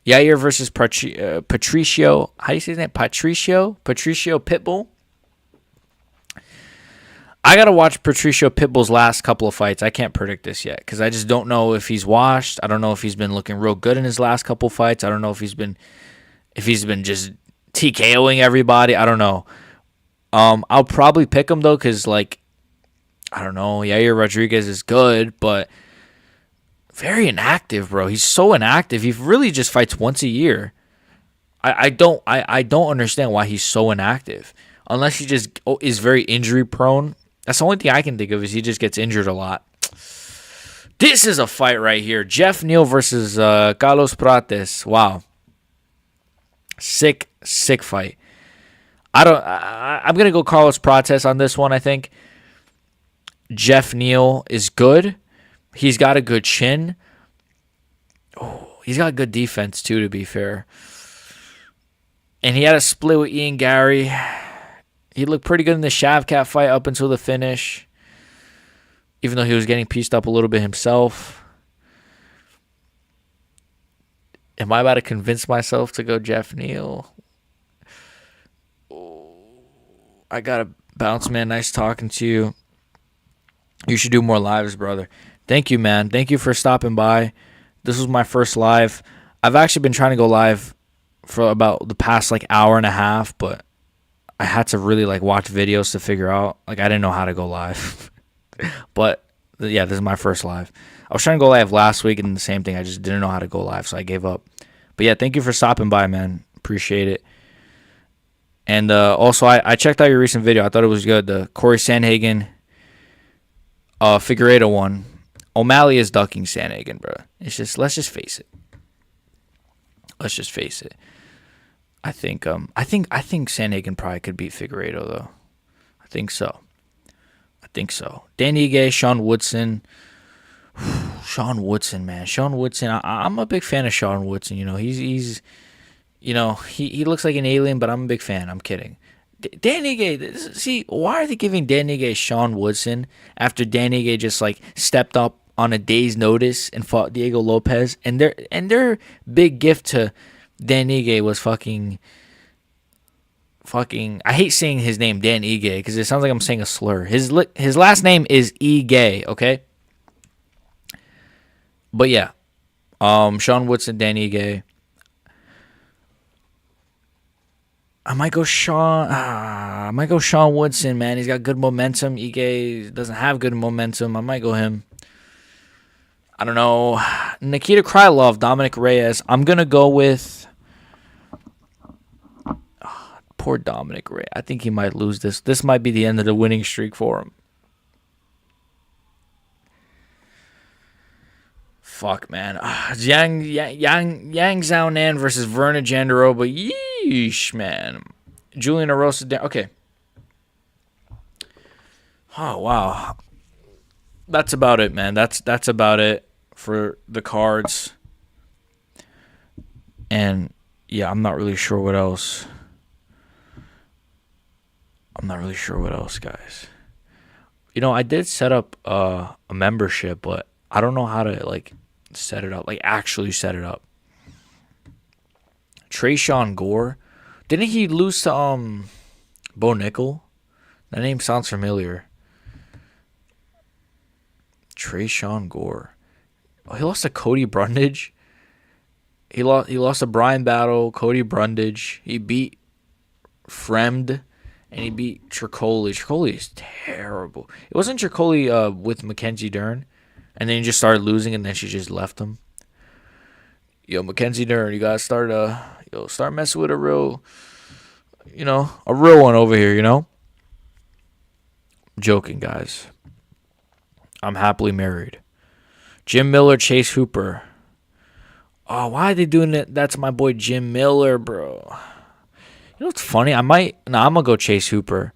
Yair versus Patricio. How do you say his name? Patricio Pitbull. I gotta watch Patricio Pitbull's last couple of fights. I can't predict this yet because I just don't know if he's washed. I don't know if he's been looking real good in his last couple of fights. I don't know if he's been just TKOing everybody. I don't know. I'll probably pick him though because I don't know. Yair Rodriguez is good, but very inactive, bro. He's so inactive. He really just fights once a year. I don't understand why he's so inactive unless he just is very injury prone. That's the only thing I can think of is he just gets injured a lot. This is a fight right here. Jeff Neal versus Carlos Prates. Wow. Sick fight. I'm going to go Carlos Prates on this one, I think. Jeff Neal is good. He's got a good chin. Oh, he's got good defense, too, to be fair. And he had a split with Ian Gary. He looked pretty good in the Shavkat fight up until the finish, even though he was getting pieced up a little bit himself. Am I about to convince myself to go Jeff Neal? I gotta Bounce man, nice talking to you. You should do more lives, brother. Thank you, man. Thank you for stopping by. This was my first live. I've actually been trying to go live for about the past like hour and a half, but I had to really like watch videos to figure out. Like I didn't know how to go live. But yeah, this is my first live. I was trying to go live last week and the same thing. I just didn't know how to go live, so I gave up. But yeah, thank you for stopping by, man. Appreciate it. And also, I checked out your recent video. I thought it was good. The Corey Sandhagen Figueiredo one. O'Malley is ducking Sandhagen, bro. It's just, let's just face it. Let's just face it. I think Sandhagen probably could beat Figueiredo though. I think so. Dan Ige, Sean Woodson. Sean Woodson, man. Sean Woodson. I'm a big fan of Sean Woodson. You know, he's you know, he looks like an alien, but I'm a big fan. I'm kidding. Dan Ige, see, why are they giving Dan Ige Sean Woodson after Dan Ige just like stepped up on a day's notice and fought Diego Lopez? And their big gift to Dan Ige was fucking. I hate saying his name, Dan Ige, because it sounds like I'm saying a slur. His last name is Ige, okay? But yeah, Sean Woodson, Dan Ige. I might go Sean Woodson, man. He's got good momentum. Ige doesn't have good momentum. I might go him. I don't know. Nikita Krylov, Dominic Reyes. I'm gonna go with poor Dominic Reyes. I think he might lose this. This might be the end of the winning streak for him. Fuck, man. Yang Zhao Nan versus Verna Jandaroba. Yeesh, man. Julian Erosa. Okay. Oh, wow. That's about it, man. That's about it for the cards. And, yeah, I'm not really sure what else. Guys. You know, I did set up a membership, but I don't know how to, like, set it up. Like, actually set it up. Trayshawn Gore. Didn't he lose to, Bo Nickel? That name sounds familiar. Trayshawn Gore. Oh, he lost to Cody Brundage. He lost to Brian Battle, Cody Brundage. He beat Fremd. And he beat Tricoli. Tricoli is terrible. It wasn't Tricoli with Mackenzie Dern. And then he just started losing, and then she just left him. Yo, Mackenzie Dern, you gotta start messing with a real one over here, you know? I'm joking, guys. I'm happily married. Jim Miller, Chase Hooper. Oh, why are they doing it? That's my boy Jim Miller, bro. You know what's funny? I'm gonna go Chase Hooper.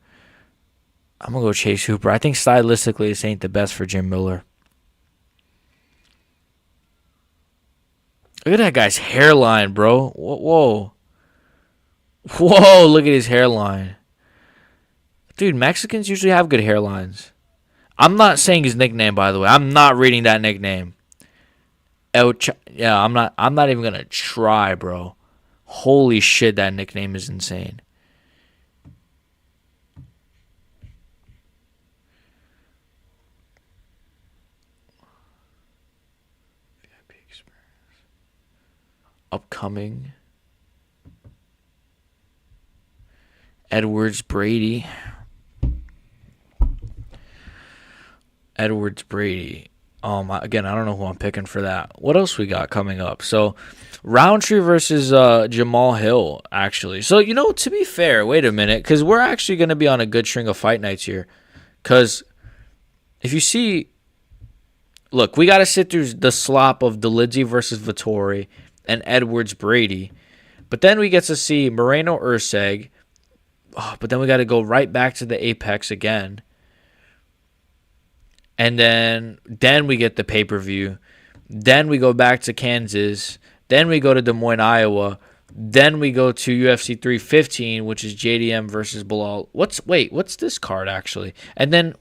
I think stylistically this ain't the best for Jim Miller. Look at that guy's hairline, bro. Whoa, look at his hairline. Dude, Mexicans usually have good hairlines. I'm not saying his nickname, by the way. I'm not reading that nickname. I'm not even gonna try, bro. Holy shit, that nickname is insane. VIP experience. Upcoming. Edwards Brady. Again, I don't know who I'm picking for that. What else we got coming up? So, Roundtree versus Jamal Hill, actually. So, you know, to be fair, wait a minute, because we're actually going to be on a good string of fight nights here. Because if you see, look, we got to sit through the slop of Dolidze versus Vettori and Edwards Brady. But then we get to see Moreno Urseg. Oh, but then we got to go right back to the Apex again. And then we get the pay-per-view. Then we go back to Kansas. Then we go to Des Moines, Iowa. Then we go to UFC 315, which is JDM versus Bilal. What's this card, actually? And then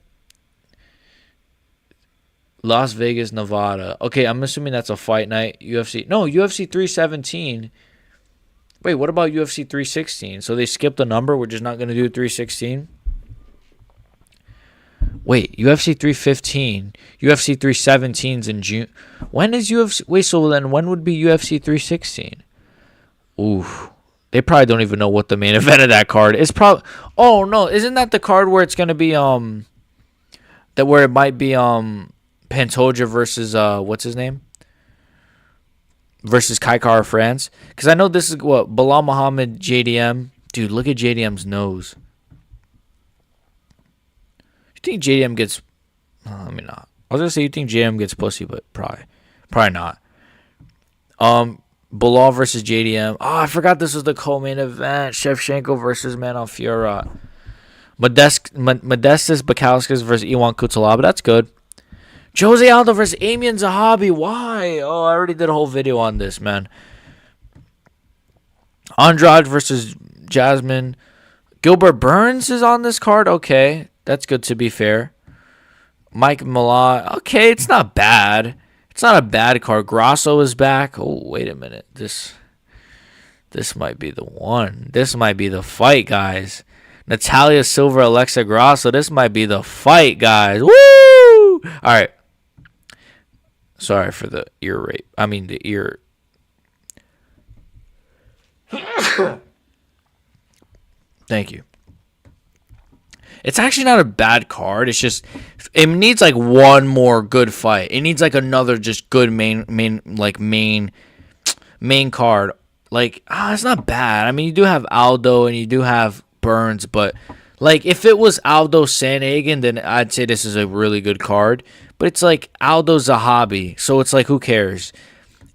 Las Vegas, Nevada. Okay, I'm assuming that's a fight night. UFC 317. Wait, what about UFC 316? So they skipped a number. We're just not going to do 316? Wait, UFC 315, UFC 317's in June. When is UFC? Wait, so then when would be UFC 316? Ooh, they probably don't even know what the main event of that card is. Probably. Oh no, isn't that the card where it's gonna be that where it might be Pantoja versus what's his name? Versus Kai Kara France? Because I know this is what Bilal Muhammad JDM. Dude, look at JDM's nose. You think JDM gets? I mean, not. I was gonna say you think JDM gets pussy, but probably not. Bilal versus JDM. Oh, I forgot this was the co-main event. Shevchenko versus Manon Fiorot. Modestas Bukauskas versus Iwan Kutalaba. That's good. Jose Aldo versus Amian Zahabi. Why? Oh, I already did a whole video on this, man. Andrade versus Jasmine. Gilbert Burns is on this card. Okay, that's good to be fair. Mike Malott. Okay, it's not bad. It's not a bad card. Grasso is back. Oh, wait a minute. This might be the one. This might be the fight, guys. Natalia Silva, Alexa Grasso. This might be the fight, guys. Woo! All right. Sorry for the ear rape. I mean, the ear. Thank you. It's actually not a bad card. It's just it needs like one more good fight. It needs like another just good main card. Like, it's not bad. I mean, you do have Aldo and you do have Burns, but like if it was Aldo Sanhagen, then I'd say this is a really good card. But it's like Aldo Zahabi, so it's like who cares?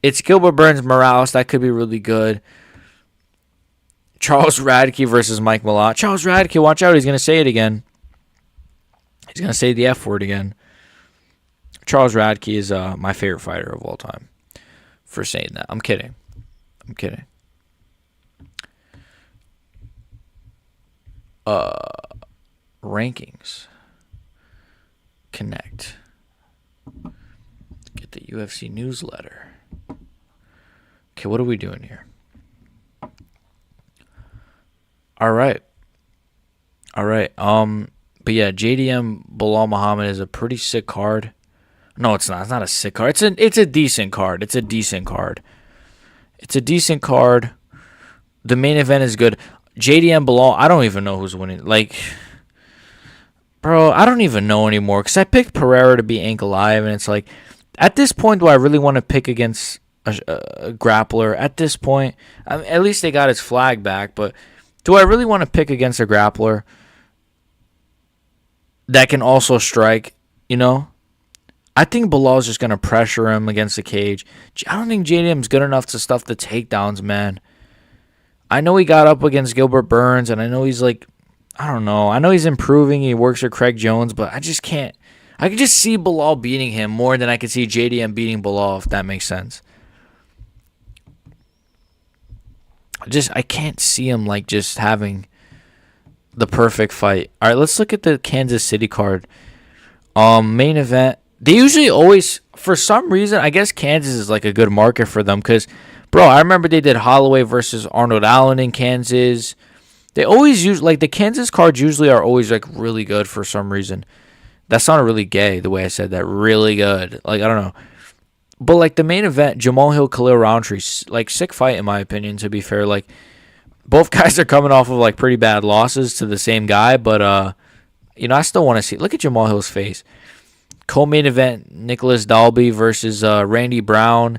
It's Gilbert Burns Morales, that could be really good. Charles Radke versus Mike Malott. Charles Radke, watch out, he's gonna say it again. He's gonna say the F word again. Charles Radke is my favorite fighter of all time. For saying that, I'm kidding. Rankings. Connect. Get the UFC newsletter. Okay, what are we doing here? All right. But yeah, JDM Bilal Muhammad is a pretty sick card. No, it's not. It's not a sick card. It's a decent card. It's a decent card. The main event is good. JDM Bilal, I don't even know who's winning. Like, bro, I don't even know anymore because I picked Pereira to be ankle live, and it's like, at this point, do I really want to pick against a grappler? At this point, I mean, at least they got his flag back, but do I really want to pick against a grappler that can also strike, you know? I think Bilal's just going to pressure him against the cage. I don't think JDM's good enough to stuff the takedowns, man. I know he got up against Gilbert Burns, and I know he's like, I don't know. I know he's improving. He works with Craig Jones, but I just can't. I could just see Bilal beating him more than I could see JDM beating Bilal, if that makes sense. I can't see him like just having the perfect fight. All right, let's look at the Kansas City card. Main event. They usually always, for some reason, I guess Kansas is like a good market for them because, bro, I remember they did Holloway versus Arnold Allen in Kansas. They always use, like, the Kansas cards usually are always like really good for some reason. That sounded really gay the way I said that. Really good. Like, I don't know. But, like, the main event, Jamal Hill, Khalil Roundtree, like, sick fight in my opinion, to be fair. Like, both guys are coming off of, like, pretty bad losses to the same guy. But, you know, I still want to see. Look at Jamal Hill's face. Co-main event, Nicholas Dalby versus Randy Brown.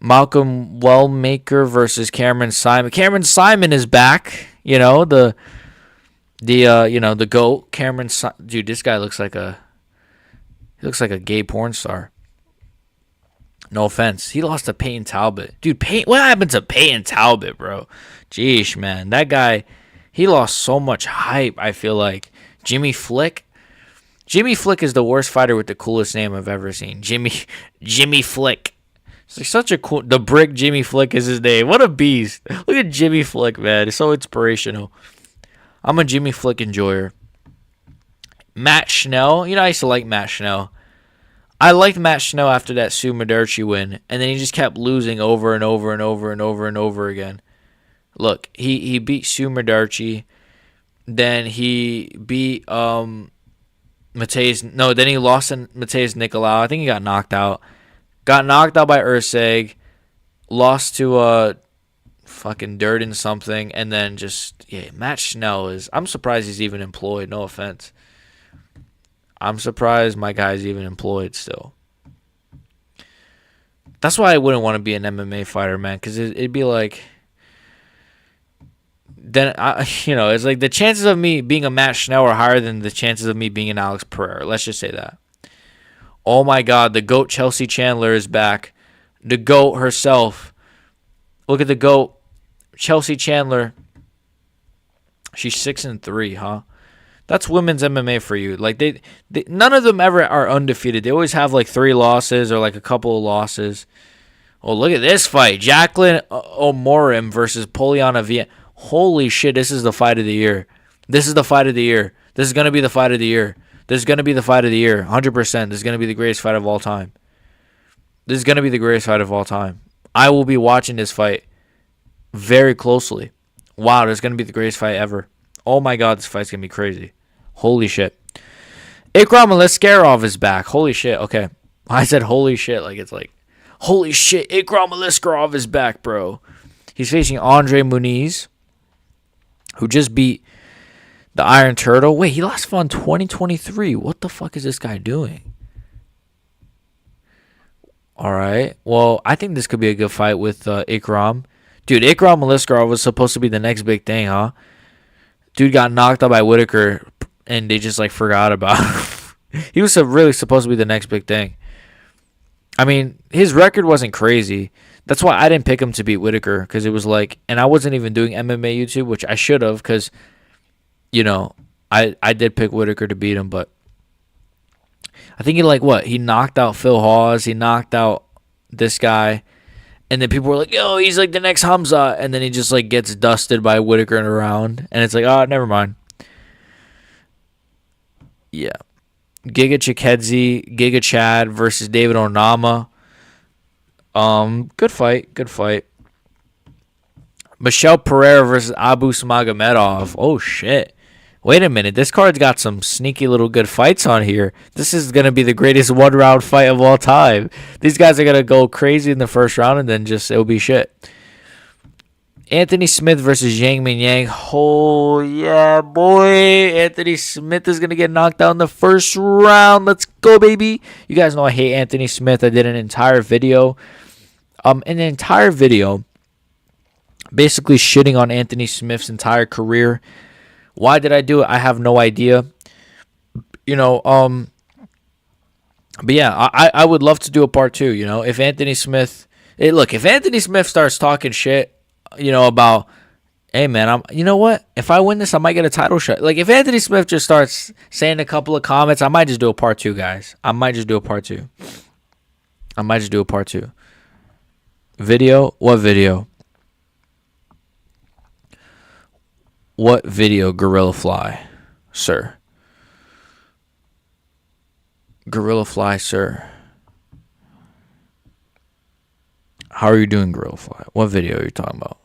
Malcolm Wellmaker versus Cameron Simon. Cameron Simon is back. You know, the GOAT. Cameron Simon. Dude, this guy looks like a gay porn star. No offense. He lost to Peyton Talbot. Dude, what happened to Peyton Talbot, bro? Jeez, man. That guy, he lost so much hype, I feel like. Jimmy Flick. Jimmy Flick is the worst fighter with the coolest name I've ever seen. Jimmy Flick. It's like such a cool... The Brick Jimmy Flick is his name. What a beast. Look at Jimmy Flick, man. It's so inspirational. I'm a Jimmy Flick enjoyer. Matt Schnell. You know, I used to like Matt Schnell. I liked Matt Schnell after that Sue Maderchi win, and then he just kept losing over and over and over and over and over again. Look, he beat Sue Maderchi, then he beat Mateus, no, then he lost to Mateus Nicolau. I think he got knocked out. Got knocked out by Urseg. Lost to fucking Durden something, and then just Matt Schnell is. I'm surprised he's even employed. No offense. I'm surprised my guy's even employed still. That's why I wouldn't want to be an MMA fighter, man, because it'd be like. Then it's like the chances of me being a Matt Schnell are higher than the chances of me being an Alex Pereira. Let's just say that. Oh my God, the GOAT Chelsea Chandler is back. The GOAT herself. Look at the GOAT Chelsea Chandler. She's 6-3, huh? That's women's MMA for you. Like they none of them ever are undefeated. They always have like 3 losses or like a couple of losses. Oh, look at this fight. Jacqueline Omorim versus Poliana Vien. Holy shit, this is the fight of the year. This is the fight of the year. This is going to be the fight of the year. This is going to be the fight of the year. 100%. This is going to be the greatest fight of all time. This is going to be the greatest fight of all time. I will be watching this fight very closely. Wow, this is going to be the greatest fight ever. Oh my God, this fight's going to be crazy. Holy shit. Ikram Aliskerov is back. Holy shit. Okay. I said holy shit like it's like, holy shit, Ikram Aliskerov is back, bro. He's facing Andre Muniz, who just beat the Iron Turtle. Wait, he last fought in 2023. What the fuck is this guy doing? All right. Well, I think this could be a good fight with Ikram. Dude, Ikram Aliskerov was supposed to be the next big thing, huh? Dude got knocked out by Whitaker, and they just, like, forgot about him. He was really supposed to be the next big thing. I mean, his record wasn't crazy. That's why I didn't pick him to beat Whitaker, because it was like, and I wasn't even doing MMA YouTube, which I should have, because, I did pick Whitaker to beat him, but I think he knocked out Phil Hawes, he knocked out this guy, and then people were like, yo, he's like the next Hamza, and then he just like gets dusted by Whitaker in a round, and it's like, oh, never mind. Yeah. Giga Chikadze, Giga Chad versus David Onama. Good fight. Michelle Pereira versus Abu Smagomedov. Oh shit. Wait a minute, this card's got some sneaky little good fights on here. This is gonna be the greatest 1-round fight of all time. These guys are gonna go crazy in the first round and then it'll be shit. Anthony Smith versus Yang Min Yang. Oh, yeah, boy. Anthony Smith is going to get knocked out in the first round. Let's go, baby. You guys know I hate Anthony Smith. I did an entire video. Basically shitting on Anthony Smith's entire career. Why did I do it? I have no idea. But yeah, I would love to do a part 2, If Anthony Smith... if Anthony Smith starts talking shit, about, hey, man, you know what? If I win this, I might get a title shot. Like, if Anthony Smith just starts saying a couple of comments, I might just do a part 2, guys. I might just do a part 2. Video? What video? What video, Gorilla Fly, sir? Gorilla Fly, sir. How are you doing, Gorilla Fly? What video are you talking about?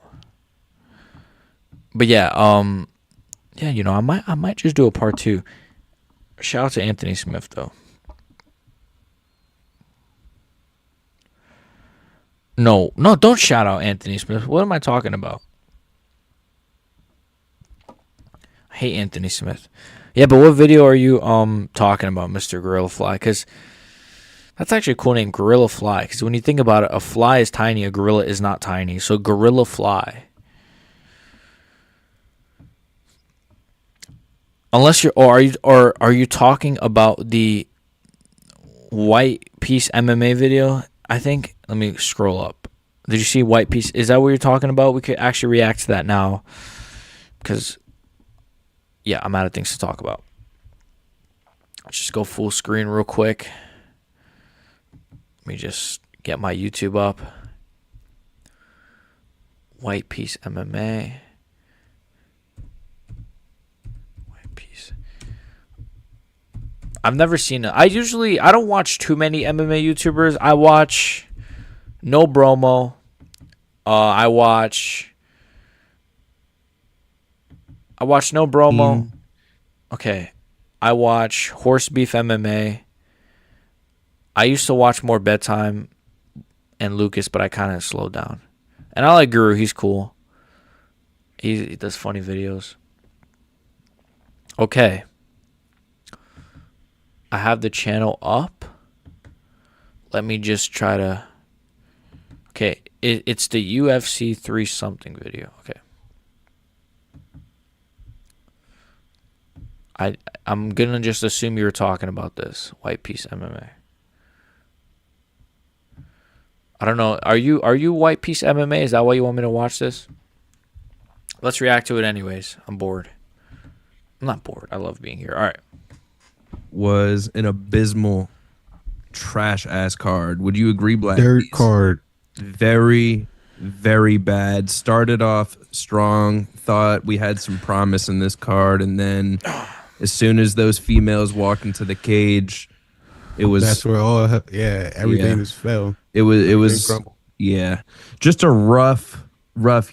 But yeah, I might just do a part 2. Shout out to Anthony Smith though. No, don't shout out Anthony Smith. What am I talking about? I hate Anthony Smith. Yeah, but what video are you talking about, Mr. Gorilla Fly? Because that's actually a cool name, Gorilla Fly. Because when you think about it, a fly is tiny, a gorilla is not tiny. So Gorilla Fly. Unless are you talking about the White Piece MMA video? I think. Let me scroll up. Did you see White Piece? Is that what you're talking about? We could actually react to that now, because yeah, I'm out of things to talk about. Let's just go full screen real quick. Let me just get my YouTube up. White Piece MMA. White Piece. I've never seen it. I don't watch too many MMA YouTubers. I watch No Bromo. I watch No Bromo. Okay. I watch Horse Beef MMA. I used to watch more Bedtime and Lucas, but I kind of slowed down. And I like Guru. He's cool. He does funny videos. Okay. I have the channel up. Let me just try to... Okay, it's the UFC 3 something video. Okay. I'm going to just assume you were talking about this. White Piece MMA. I don't know. Are you White Piece MMA? Is that why you want me to watch this? Let's react to it anyways. I'm bored. I'm not bored. I love being here. All right. Was an abysmal, trash-ass card. Would you agree, Black? Dirt card. Very, very bad. Started off strong. Thought we had some promise in this card, and then as soon as those females walked into the cage, it was... That's where everything just fell. It was yeah, just a rough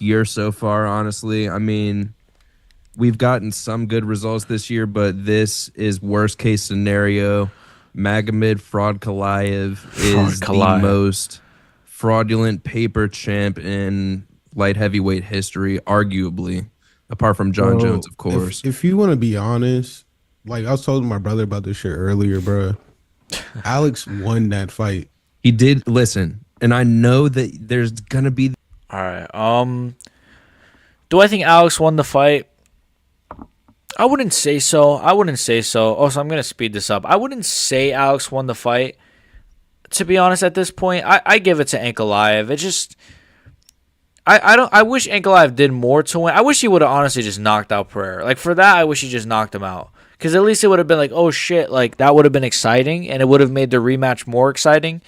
year so far, honestly. I mean, we've gotten some good results this year, but this is worst case scenario. Magomed Fraud Kalayev is the most fraudulent paper champ in light heavyweight history, arguably, apart from John Jones, of course. If you want to be honest, like I was telling my brother about this shit earlier, bro. Alex won that fight. He did. Listen, and I know that there's gonna be... All right. Do I think Alex won the fight? I wouldn't say so. Oh, so I'm gonna speed this up. I wouldn't say Alex won the fight. To be honest, at this point, I give it to Ankalaev. It just, I wish Ankalaev did more to win. I wish he would have honestly just knocked out Pereira. Like for that, I wish he just knocked him out. Because at least it would have been like, oh shit, like that would have been exciting, and it would have made the rematch more exciting.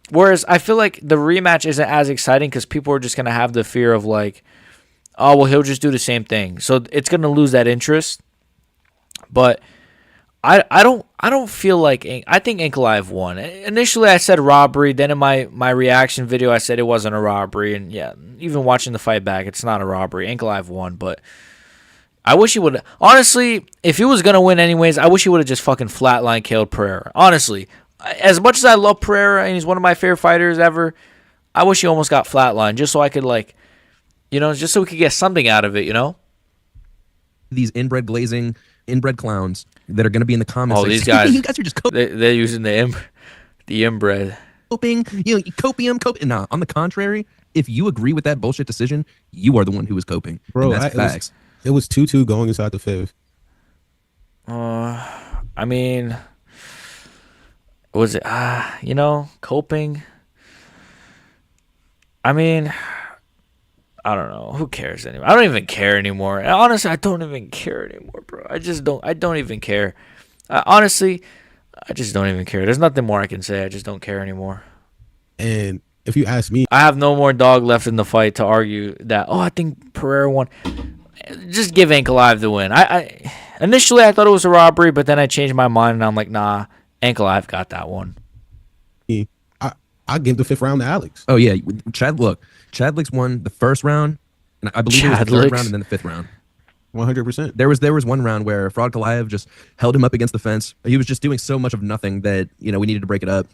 Whereas I feel like the rematch isn't as exciting because people are just going to have the fear of like, oh, well, he'll just do the same thing. So it's going to lose that interest. But I don't feel like... I think Ankalaev won. Initially, I said robbery. Then in my reaction video, I said it wasn't a robbery. And yeah, even watching the fight back, it's not a robbery. Ankalaev won, but I wish he would... Honestly, if he was going to win anyways, I wish he would have just fucking flatline killed Pereira. Honestly. As much as I love Pereira and he's one of my favorite fighters ever, I wish he almost got flatlined just so I could like, just so we could get something out of it, These inbred glazing, inbred clowns that are going to be in the comments. Oh, these guys, you guys are just they're using the inbred. Coping, copium. Nah, on the contrary, if you agree with that bullshit decision, you are the one who is coping. Bro, and that's facts. It was 2-2 going inside the fifth. I mean... Was it, coping? I mean, I don't know. Who cares anymore? I don't even care anymore. Honestly, I don't even care anymore, bro. I don't even care. Honestly, I just don't even care. There's nothing more I can say. I just don't care anymore. And if you ask me, I have no more dog left in the fight to argue that, I think Pereira won. Just give Ankalaev the win. Initially, I thought it was a robbery, but then I changed my mind, and I'm like, nah. Ankalaev got that one. I give the fifth round to Alex. Oh yeah, Chadlick's won the first round, and I believe it was the third round and then the fifth round. 100%. There was one round where Fraud Kalayev just held him up against the fence. He was just doing so much of nothing that we needed to break it up.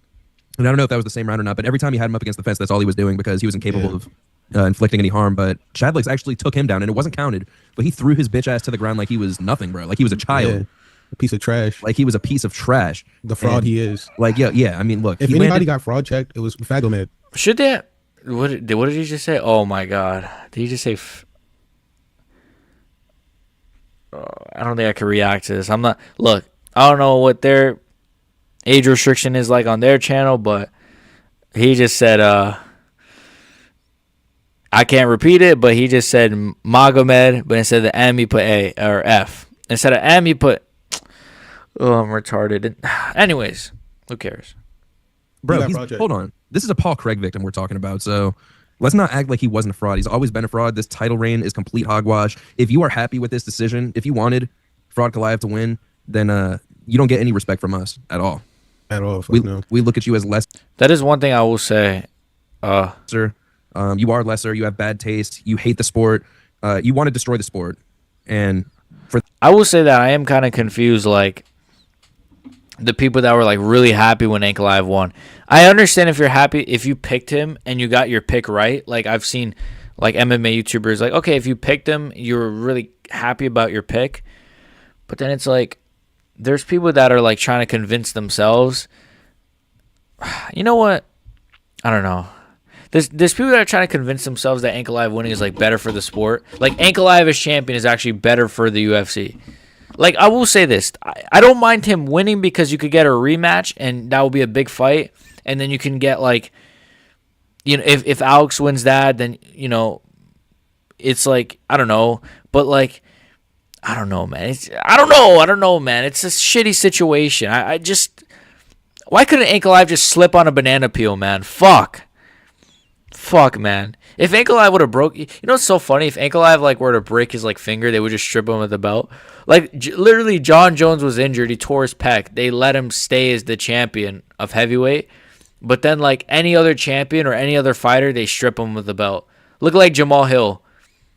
And I don't know if that was the same round or not, but every time he had him up against the fence, that's all he was doing because he was incapable of inflicting any harm. But Chadlick's actually took him down, and it wasn't counted. But he threw his bitch ass to the ground like he was nothing, bro. Like he was a child. Yeah. A piece of trash. Like he was a piece of trash. The fraud he is. Like, yeah. I mean, look. If anybody got fraud checked, it was Fagomed. Should they... What did he just say? Oh, my God. Did he just say... I don't think I can react to this. I'm not... Look, I don't know what their age restriction is like on their channel, but he just said... I can't repeat it, but he just said Magomed, but instead of the M, he put A or F. Instead of M, he put... Oh, I'm retarded. Anyways, who cares? Bro, hold on. This is a Paul Craig victim we're talking about, so let's not act like he wasn't a fraud. He's always been a fraud. This title reign is complete hogwash. If you are happy with this decision, if you wanted Fraud Kalayev to win, then you don't get any respect from us at all. At all. We look at you as less. That is one thing I will say. Sir, you are lesser. You have bad taste. You hate the sport. You want to destroy the sport. And I will say that I am kind of confused, like the people that were like really happy when Ankalaev won. I understand if you're happy if you picked him and you got your pick right. Like I've seen like MMA YouTubers like, okay, if you picked him, you're really happy about your pick. But then it's like there's people that are like trying to convince themselves. You know what? I don't know. There's people that are trying to convince themselves that Ankalaev winning is like better for the sport. Like Ankalaev as champion is actually better for the UFC. Like I will say this, I don't mind him winning because you could get a rematch and that will be a big fight, and then you can get like, you know, if Alex wins that, then you know, it's like I don't know, but like I don't know, man. I don't know, man. It's a shitty situation. I just why couldn't Ankalaev just slip on a banana peel, man? Fuck, man. If Ankalaev would have broke, you know, it's so funny. If Ankalaev like were to break his like finger, they would just strip him of the belt. Like literally, John Jones was injured. He tore his pec. They let him stay as the champion of heavyweight. But then like any other champion or any other fighter, they strip him of the belt. Look like Jamal Hill.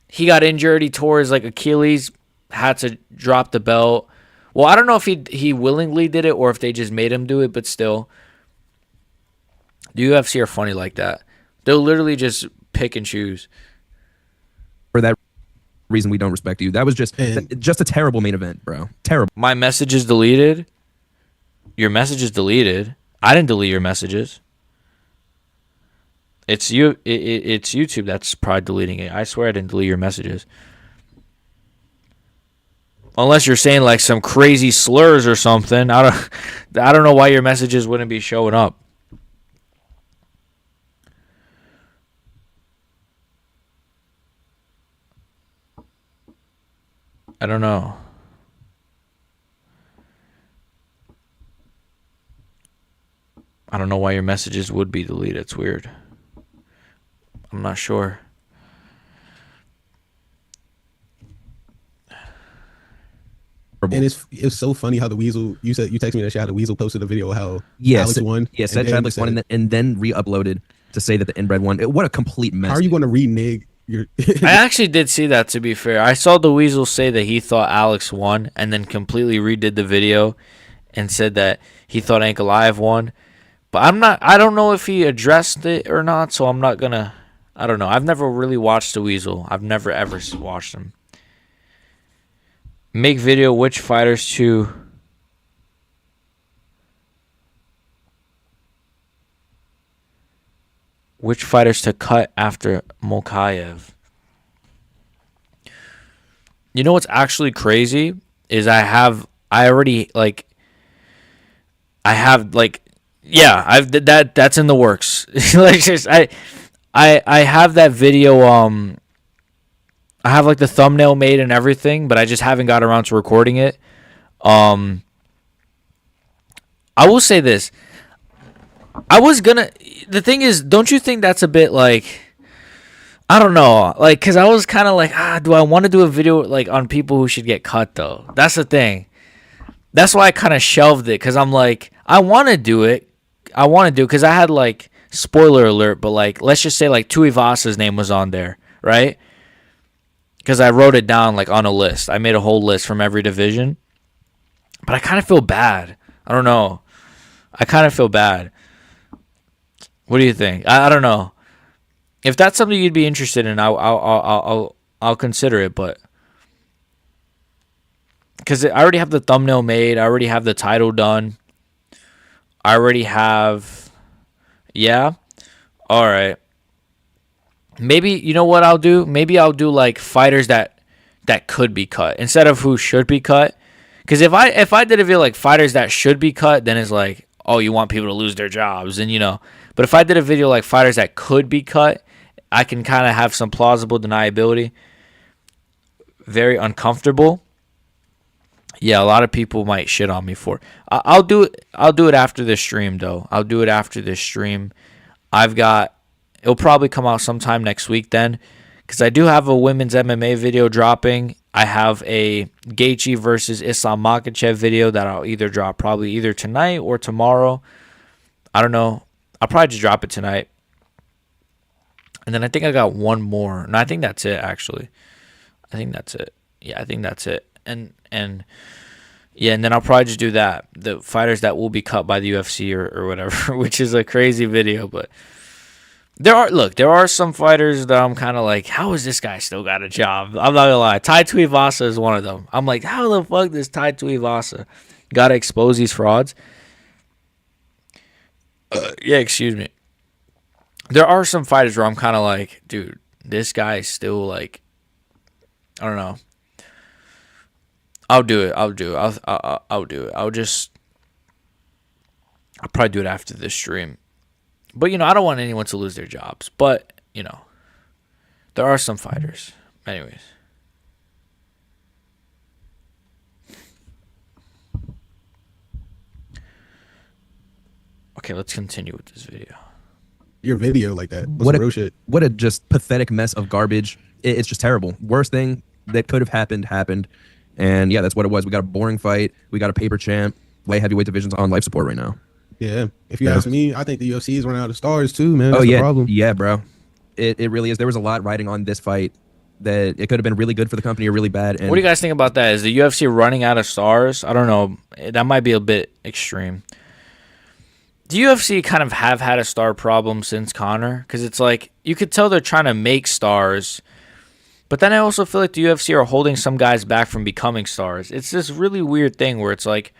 He got injured. He tore his like Achilles. Had to drop the belt. Well, I don't know if he willingly did it or if they just made him do it. But still, the UFC are funny like that. They'll literally just pick and choose. For that reason, we don't respect you. That was just a terrible main event, bro. Terrible. My message is deleted. Your message is deleted. I didn't delete your messages. It's you. It's YouTube that's probably deleting it. I swear I didn't delete your messages. Unless you're saying like some crazy slurs or something. I don't know why your messages wouldn't be showing up. I don't know. I don't know why your messages would be deleted. It's weird. I'm not sure. And it's so funny how the Weasel, you texted me that shit, how the Weasel posted a video of how Alex won. Yeah, said Alex won and then re-uploaded to say that the inbred won. What a complete mess. How are you going to renege? I actually did see that, to be fair. I saw the Weasel say that he thought Alex won and then completely redid the video and said that he thought Ankalaev won. But I don't know if he addressed it or not, so I'm not gonna, I don't know. I've never really watched the Weasel. I've never ever watched him. Make video which fighters to cut after Mokaev. You know what's actually crazy is I've that's in the works. Like just, I have that video. I have like the thumbnail made and everything, but I just haven't got around to recording it. I will say this. The thing is, don't you think that's a bit like, I don't know, like, because I was kind of like, do I want to do a video like on people who should get cut though? That's the thing. That's why I kind of shelved it, because I'm like, I want to do it because I had like, spoiler alert, but like, let's just say like Tuivasa's name was on there, right? Because I wrote it down like on a list. I made a whole list from every division. But I kind of feel bad. I don't know. I kind of feel bad. What do you think? I don't know. If that's something you'd be interested in, I'll consider it. But because I already have the thumbnail made, I already have the title done. I already have. Yeah. All right. Maybe, you know what I'll do? Maybe I'll do like fighters that could be cut instead of who should be cut. Because if I did a video like fighters that should be cut, then it's like, oh, you want people to lose their jobs, and you know. But if I did a video like fighters that could be cut, I can kind of have some plausible deniability. Very uncomfortable. Yeah, a lot of people might shit on me for it. I'll do it after this stream though. I'll do it after this stream. It'll probably come out sometime next week then, because I do have a women's MMA video dropping. I have a Gaethje versus Islam Makhachev video that I'll either drop probably either tonight or tomorrow. I don't know. I'll probably just drop it tonight. And then I think I got one more. No, I think that's it, actually. I think that's it. Yeah, I think that's it. and yeah, and then I'll probably just do that. The fighters that will be cut by the UFC or whatever, which is a crazy video, but there are some fighters that I'm kind of like, how is this guy still got a job? I'm not gonna lie. Tai Tuivasa is one of them. I'm like, how the fuck does Tai Tuivasa gotta expose these frauds? Yeah, excuse me. There are some fighters where I'm kind of like, dude, this guy is still like, I don't know. I'll do it. I'll do it. I'll do it. I'll probably do it after this stream. But, I don't want anyone to lose their jobs. But, there are some fighters. Anyways. Okay, let's continue with this video. Your video like that. What real shit. What a just pathetic mess of garbage. It's just terrible. Worst thing that could have happened. And yeah, that's what it was. We got a boring fight. We got a paper champ. Light heavyweight division's on life support right now. Yeah. If you ask me, I think the UFC is running out of stars too, man. That's the problem. Yeah, bro. It really is. There was a lot riding on this fight that it could have been really good for the company or really bad. And what do you guys think about that? Is the UFC running out of stars? I don't know. That might be a bit extreme. The UFC kind of have had a star problem since Conor, because it's like you could tell they're trying to make stars, but then I also feel like the UFC are holding some guys back from becoming stars. It's this really weird thing where it's like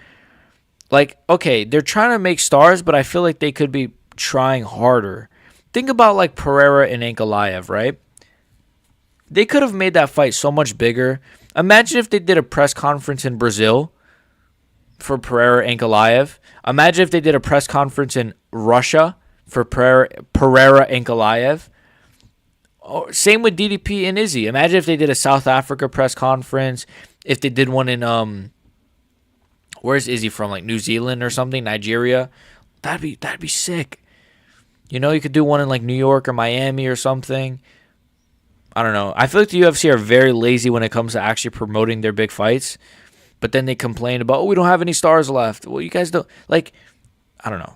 okay, they're trying to make stars, but I feel like they could be trying harder. Think about like Pereira and Ankalaev, right? They could have made that fight so much bigger. Imagine if they did a press conference in Brazil for Pereira Ankalaev. Imagine if they did a press conference in Russia for Pereira Ankalaev. Oh, same with DDP and Izzy. Imagine if they did a South Africa press conference. If they did one in where's Izzy from? Like New Zealand or something, Nigeria. That'd be sick. You could do one in like New York or Miami or something. I don't know. I feel like the UFC are very lazy when it comes to actually promoting their big fights. But then they complain about, we don't have any stars left. Well, you guys don't, like, I don't know.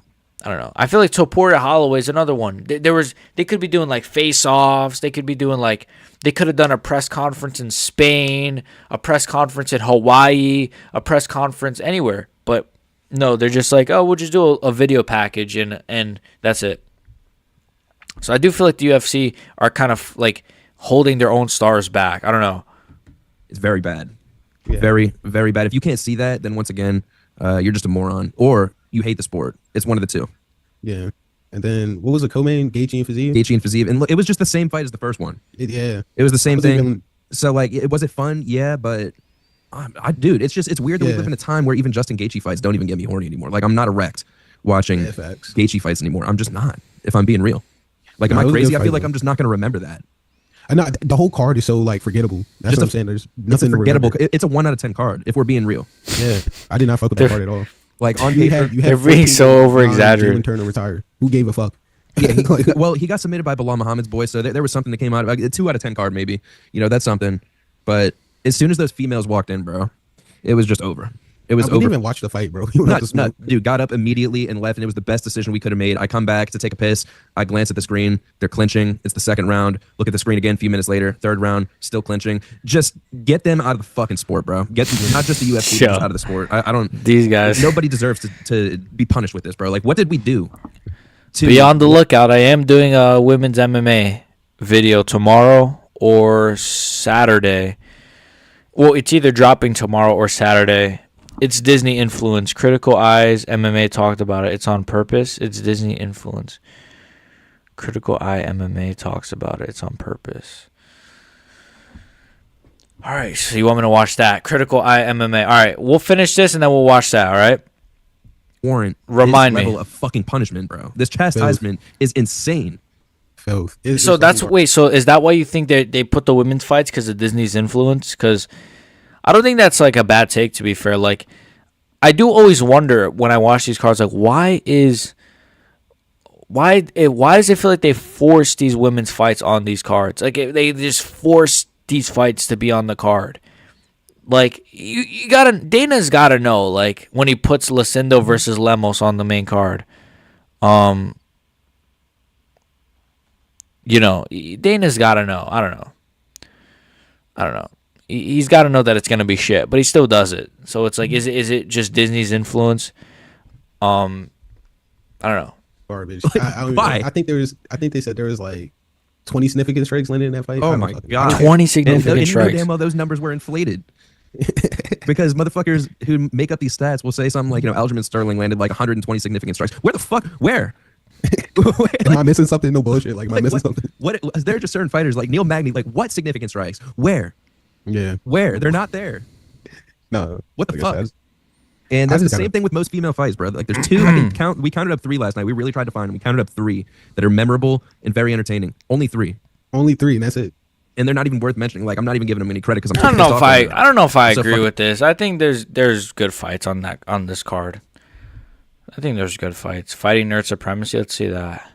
I feel like Topuria Holloway is another one. They could be doing like face-offs. They could be doing like, they could have done a press conference in Spain, a press conference in Hawaii, a press conference anywhere. But no, they're just like, oh, we'll just do a video package and that's it. So I do feel like the UFC are kind of like holding their own stars back. I don't know. It's very bad. Yeah. Very, very bad. If you can't see that, then once again, you're just a moron, or you hate the sport. It's one of the two. Yeah. And then what was the co-main? Gaethje and Fiziev? Gaethje and Fiziev. And look, it was just the same fight as the first one. Yeah. It was the same thing. So like, was it fun? Yeah, but dude, it's weird that we live in a time where even Justin Gaethje fights don't even get me horny anymore. Like, I'm not erect watching Gaethje fights anymore. I'm just not, if I'm being real. Like, am I crazy? I feel like I'm just not going to remember that. I know the whole card is so like forgettable. That's what I'm saying. There's nothing forgettable. It's a 1 out of 10 card. If we're being real. Yeah, I did not fuck with that card at all. Like on paper, they're being so over exaggerated. Turner retired. Who gave a fuck? Yeah, well, he got submitted by Bilal Muhammad's boy, so there was something that came out of like, a 2 out of 10 card, maybe. That's something. But as soon as those females walked in, bro, it was just over. It was over. We didn't even watch the fight, bro. Dude, got up immediately and left, and it was the best decision we could have made. I come back to take a piss. I glance at the screen. They're clinching. It's the second round. Look at the screen again a few minutes later. Third round, still clinching. Just get them out of the fucking sport, bro. Get them, not just the UFC, out of the sport. I don't. These guys. Nobody deserves to be punished with this, bro. Like, what did we do? Be on the lookout. I am doing a women's MMA video tomorrow or Saturday. Well, it's either dropping tomorrow or Saturday. It's Disney influence. Critical Eyes MMA talked about it. It's on purpose. It's Disney influence. Critical Eye MMA talks about it. It's on purpose. All right, so you want me to watch that? Critical Eye MMA. All right, we'll finish this and then we'll watch that, all right? Warrant Remind me. Level of fucking punishment, bro. This chastisement is insane. Filth. So that's wait. So is that why you think they put the women's fights because of Disney's influence? Because I don't think that's like a bad take. To be fair, like I do always wonder when I watch these cards, like why does it feel like they force these women's fights on these cards? Like they just force these fights to be on the card. Like Dana's gotta know, like when he puts Lucindo versus Lemos on the main card, Dana's gotta know. I don't know. he's got to know that it's gonna be shit, but he still does it. So it's like, is it just Disney's influence? I don't know. Garbage. Like, I don't even why? know. I think they said there was like 20 significant strikes landed in that fight. Oh my god, 20 and significant you know strikes. damn well those numbers were inflated. Because motherfuckers who make up these stats will say something like, Aljamain Sterling landed like 120 significant strikes. Where the fuck? Where? Am I missing something? No bullshit. Like, am I missing something? What? Is there just certain fighters like Neil Magny? Like, what significant strikes? Where? Yeah. Where? They're not there. No. What the like I fuck? said, And I that's the just same gotta- thing with most female fights, bro. Like, there's two. I think we counted up 3 last night. We really tried to find them. We counted up 3 that are memorable and very entertaining. Only 3, Only 3, and that's it. and they're not even worth mentioning. Like, I'm not even giving them any credit because I'm. I don't know if I don't know if I So agree fuck- with this. I think there's good fights on this card. I think there's good fights. Fighting Nerd Supremacy. Let's see that.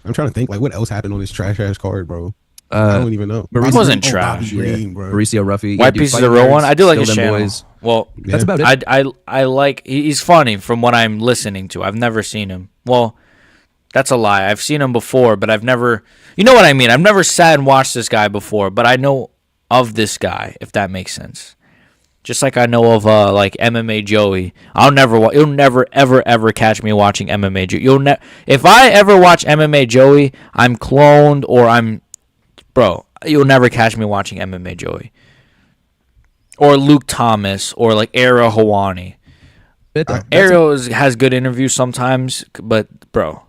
I'm trying to think like what else happened on this trash ass card, bro. I Uh, don't even know. Mauricio- It wasn't Bobby trash. Green, bro. Mauricio Ruffy. White dude, Piece is Fighting the real Nerds, one. I do like Still his Them channel. Boys. Well, That's about it. I like he's funny from what I'm listening to. I've never seen him. Well, that's a lie. I've seen him before, but I've never. You know what I mean? I've never sat and watched this guy before, but I know of this guy. If that makes sense. Just like I know of like MMA Joey. You'll never ever catch me watching MMA Joey. If I ever watch MMA Joey, I'm cloned or bro. You'll never catch me watching MMA Joey. Or Luke Thomas or like Ariel Hawani. Ariel has good interviews sometimes, but bro.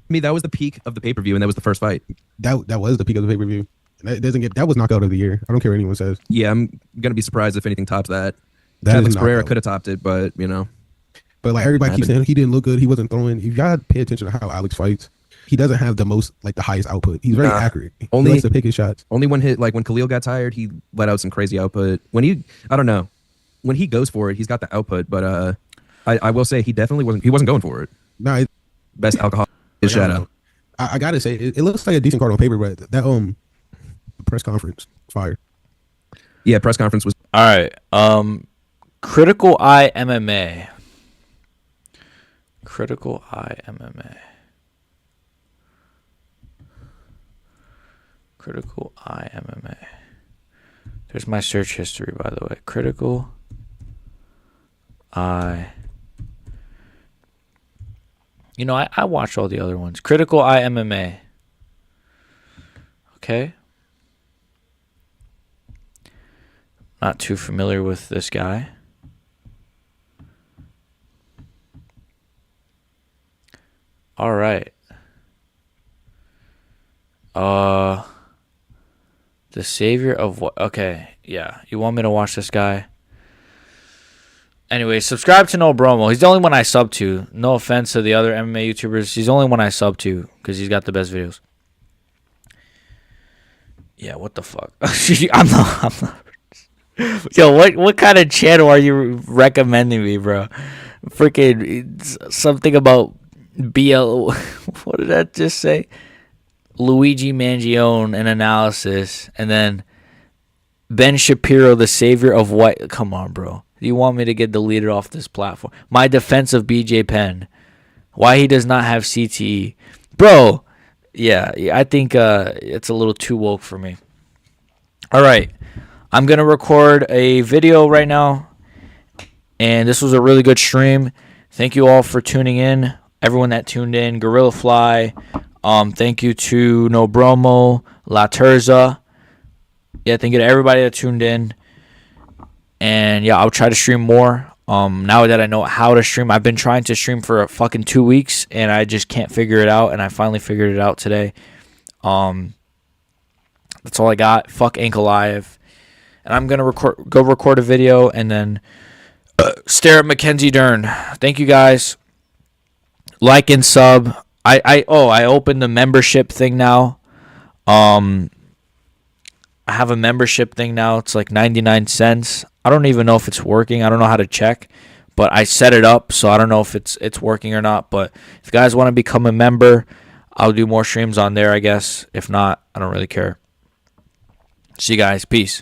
Me, that was the peak of the pay-per-view, and that was the first fight. That was the peak of the pay-per-view. That was knockout of the year. I don't care what anyone says. Yeah, I'm gonna be surprised if anything tops that. That is Pereira knockout. could have topped it, but But like everybody keeps happened. saying he didn't look good. He wasn't throwing. You gotta pay attention to how Alex fights. He doesn't have the most like the highest output. He's very Nah. accurate. He Only- likes to pick his shots. only one hit. Like when Khalil got tired, he let out some crazy output. I don't know, when he goes for it, he's got the output. But I will say he definitely wasn't. He wasn't going for it. No, Best alcohol is I don't Shadow. know. I gotta say it looks like a decent card on paper, but that press conference fire. Yeah, press conference was. All right. Critical Eye MMA. Critical Eye MMA. Critical Eye MMA. There's my search history, by the way. Critical Eye. You know, I watched all the other ones. Critical Eye MMA. Okay. Not too familiar with this guy. All right. The savior of what? Okay, yeah. You want me to watch this guy? Anyway, subscribe to No Bromo. He's the only one I sub to. No offense to the other MMA YouTubers. He's the only one I sub to because he's got the best videos. Yeah, what the fuck? I'm not. Yo, what kind of channel are you recommending me, bro? Freaking something about BL. What did that just say? Luigi Mangione, an analysis, and then Ben Shapiro, the savior of what? Come on, bro. Do you want me to get deleted off this platform? My defense of BJ Penn. Why he does not have CTE. Bro, yeah, I think it's a little too woke for me. All right. I'm going to record a video right now. And this was a really good stream. Thank you all for tuning in. Everyone that tuned in. Gorilla Fly. Thank you to No Bromo. La Terza. Yeah, thank you to everybody that tuned in. And yeah, I'll try to stream more. Now that I know how to stream, I've been trying to stream for fucking 2 weeks and I just can't figure it out. And I finally figured it out today. That's all I got. Fuck Ankle Live. And I'm gonna go record a video and then stare at Mackenzie Dern. Thank you guys. Like and sub. I opened the membership thing now. I have a membership thing now. It's like 99 cents. I don't even know if it's working. I don't know how to check, but I set it up, so I don't know if it's working or not. But if you guys want to become a member, I'll do more streams on there, I guess. If not, I don't really care. See you guys. Peace.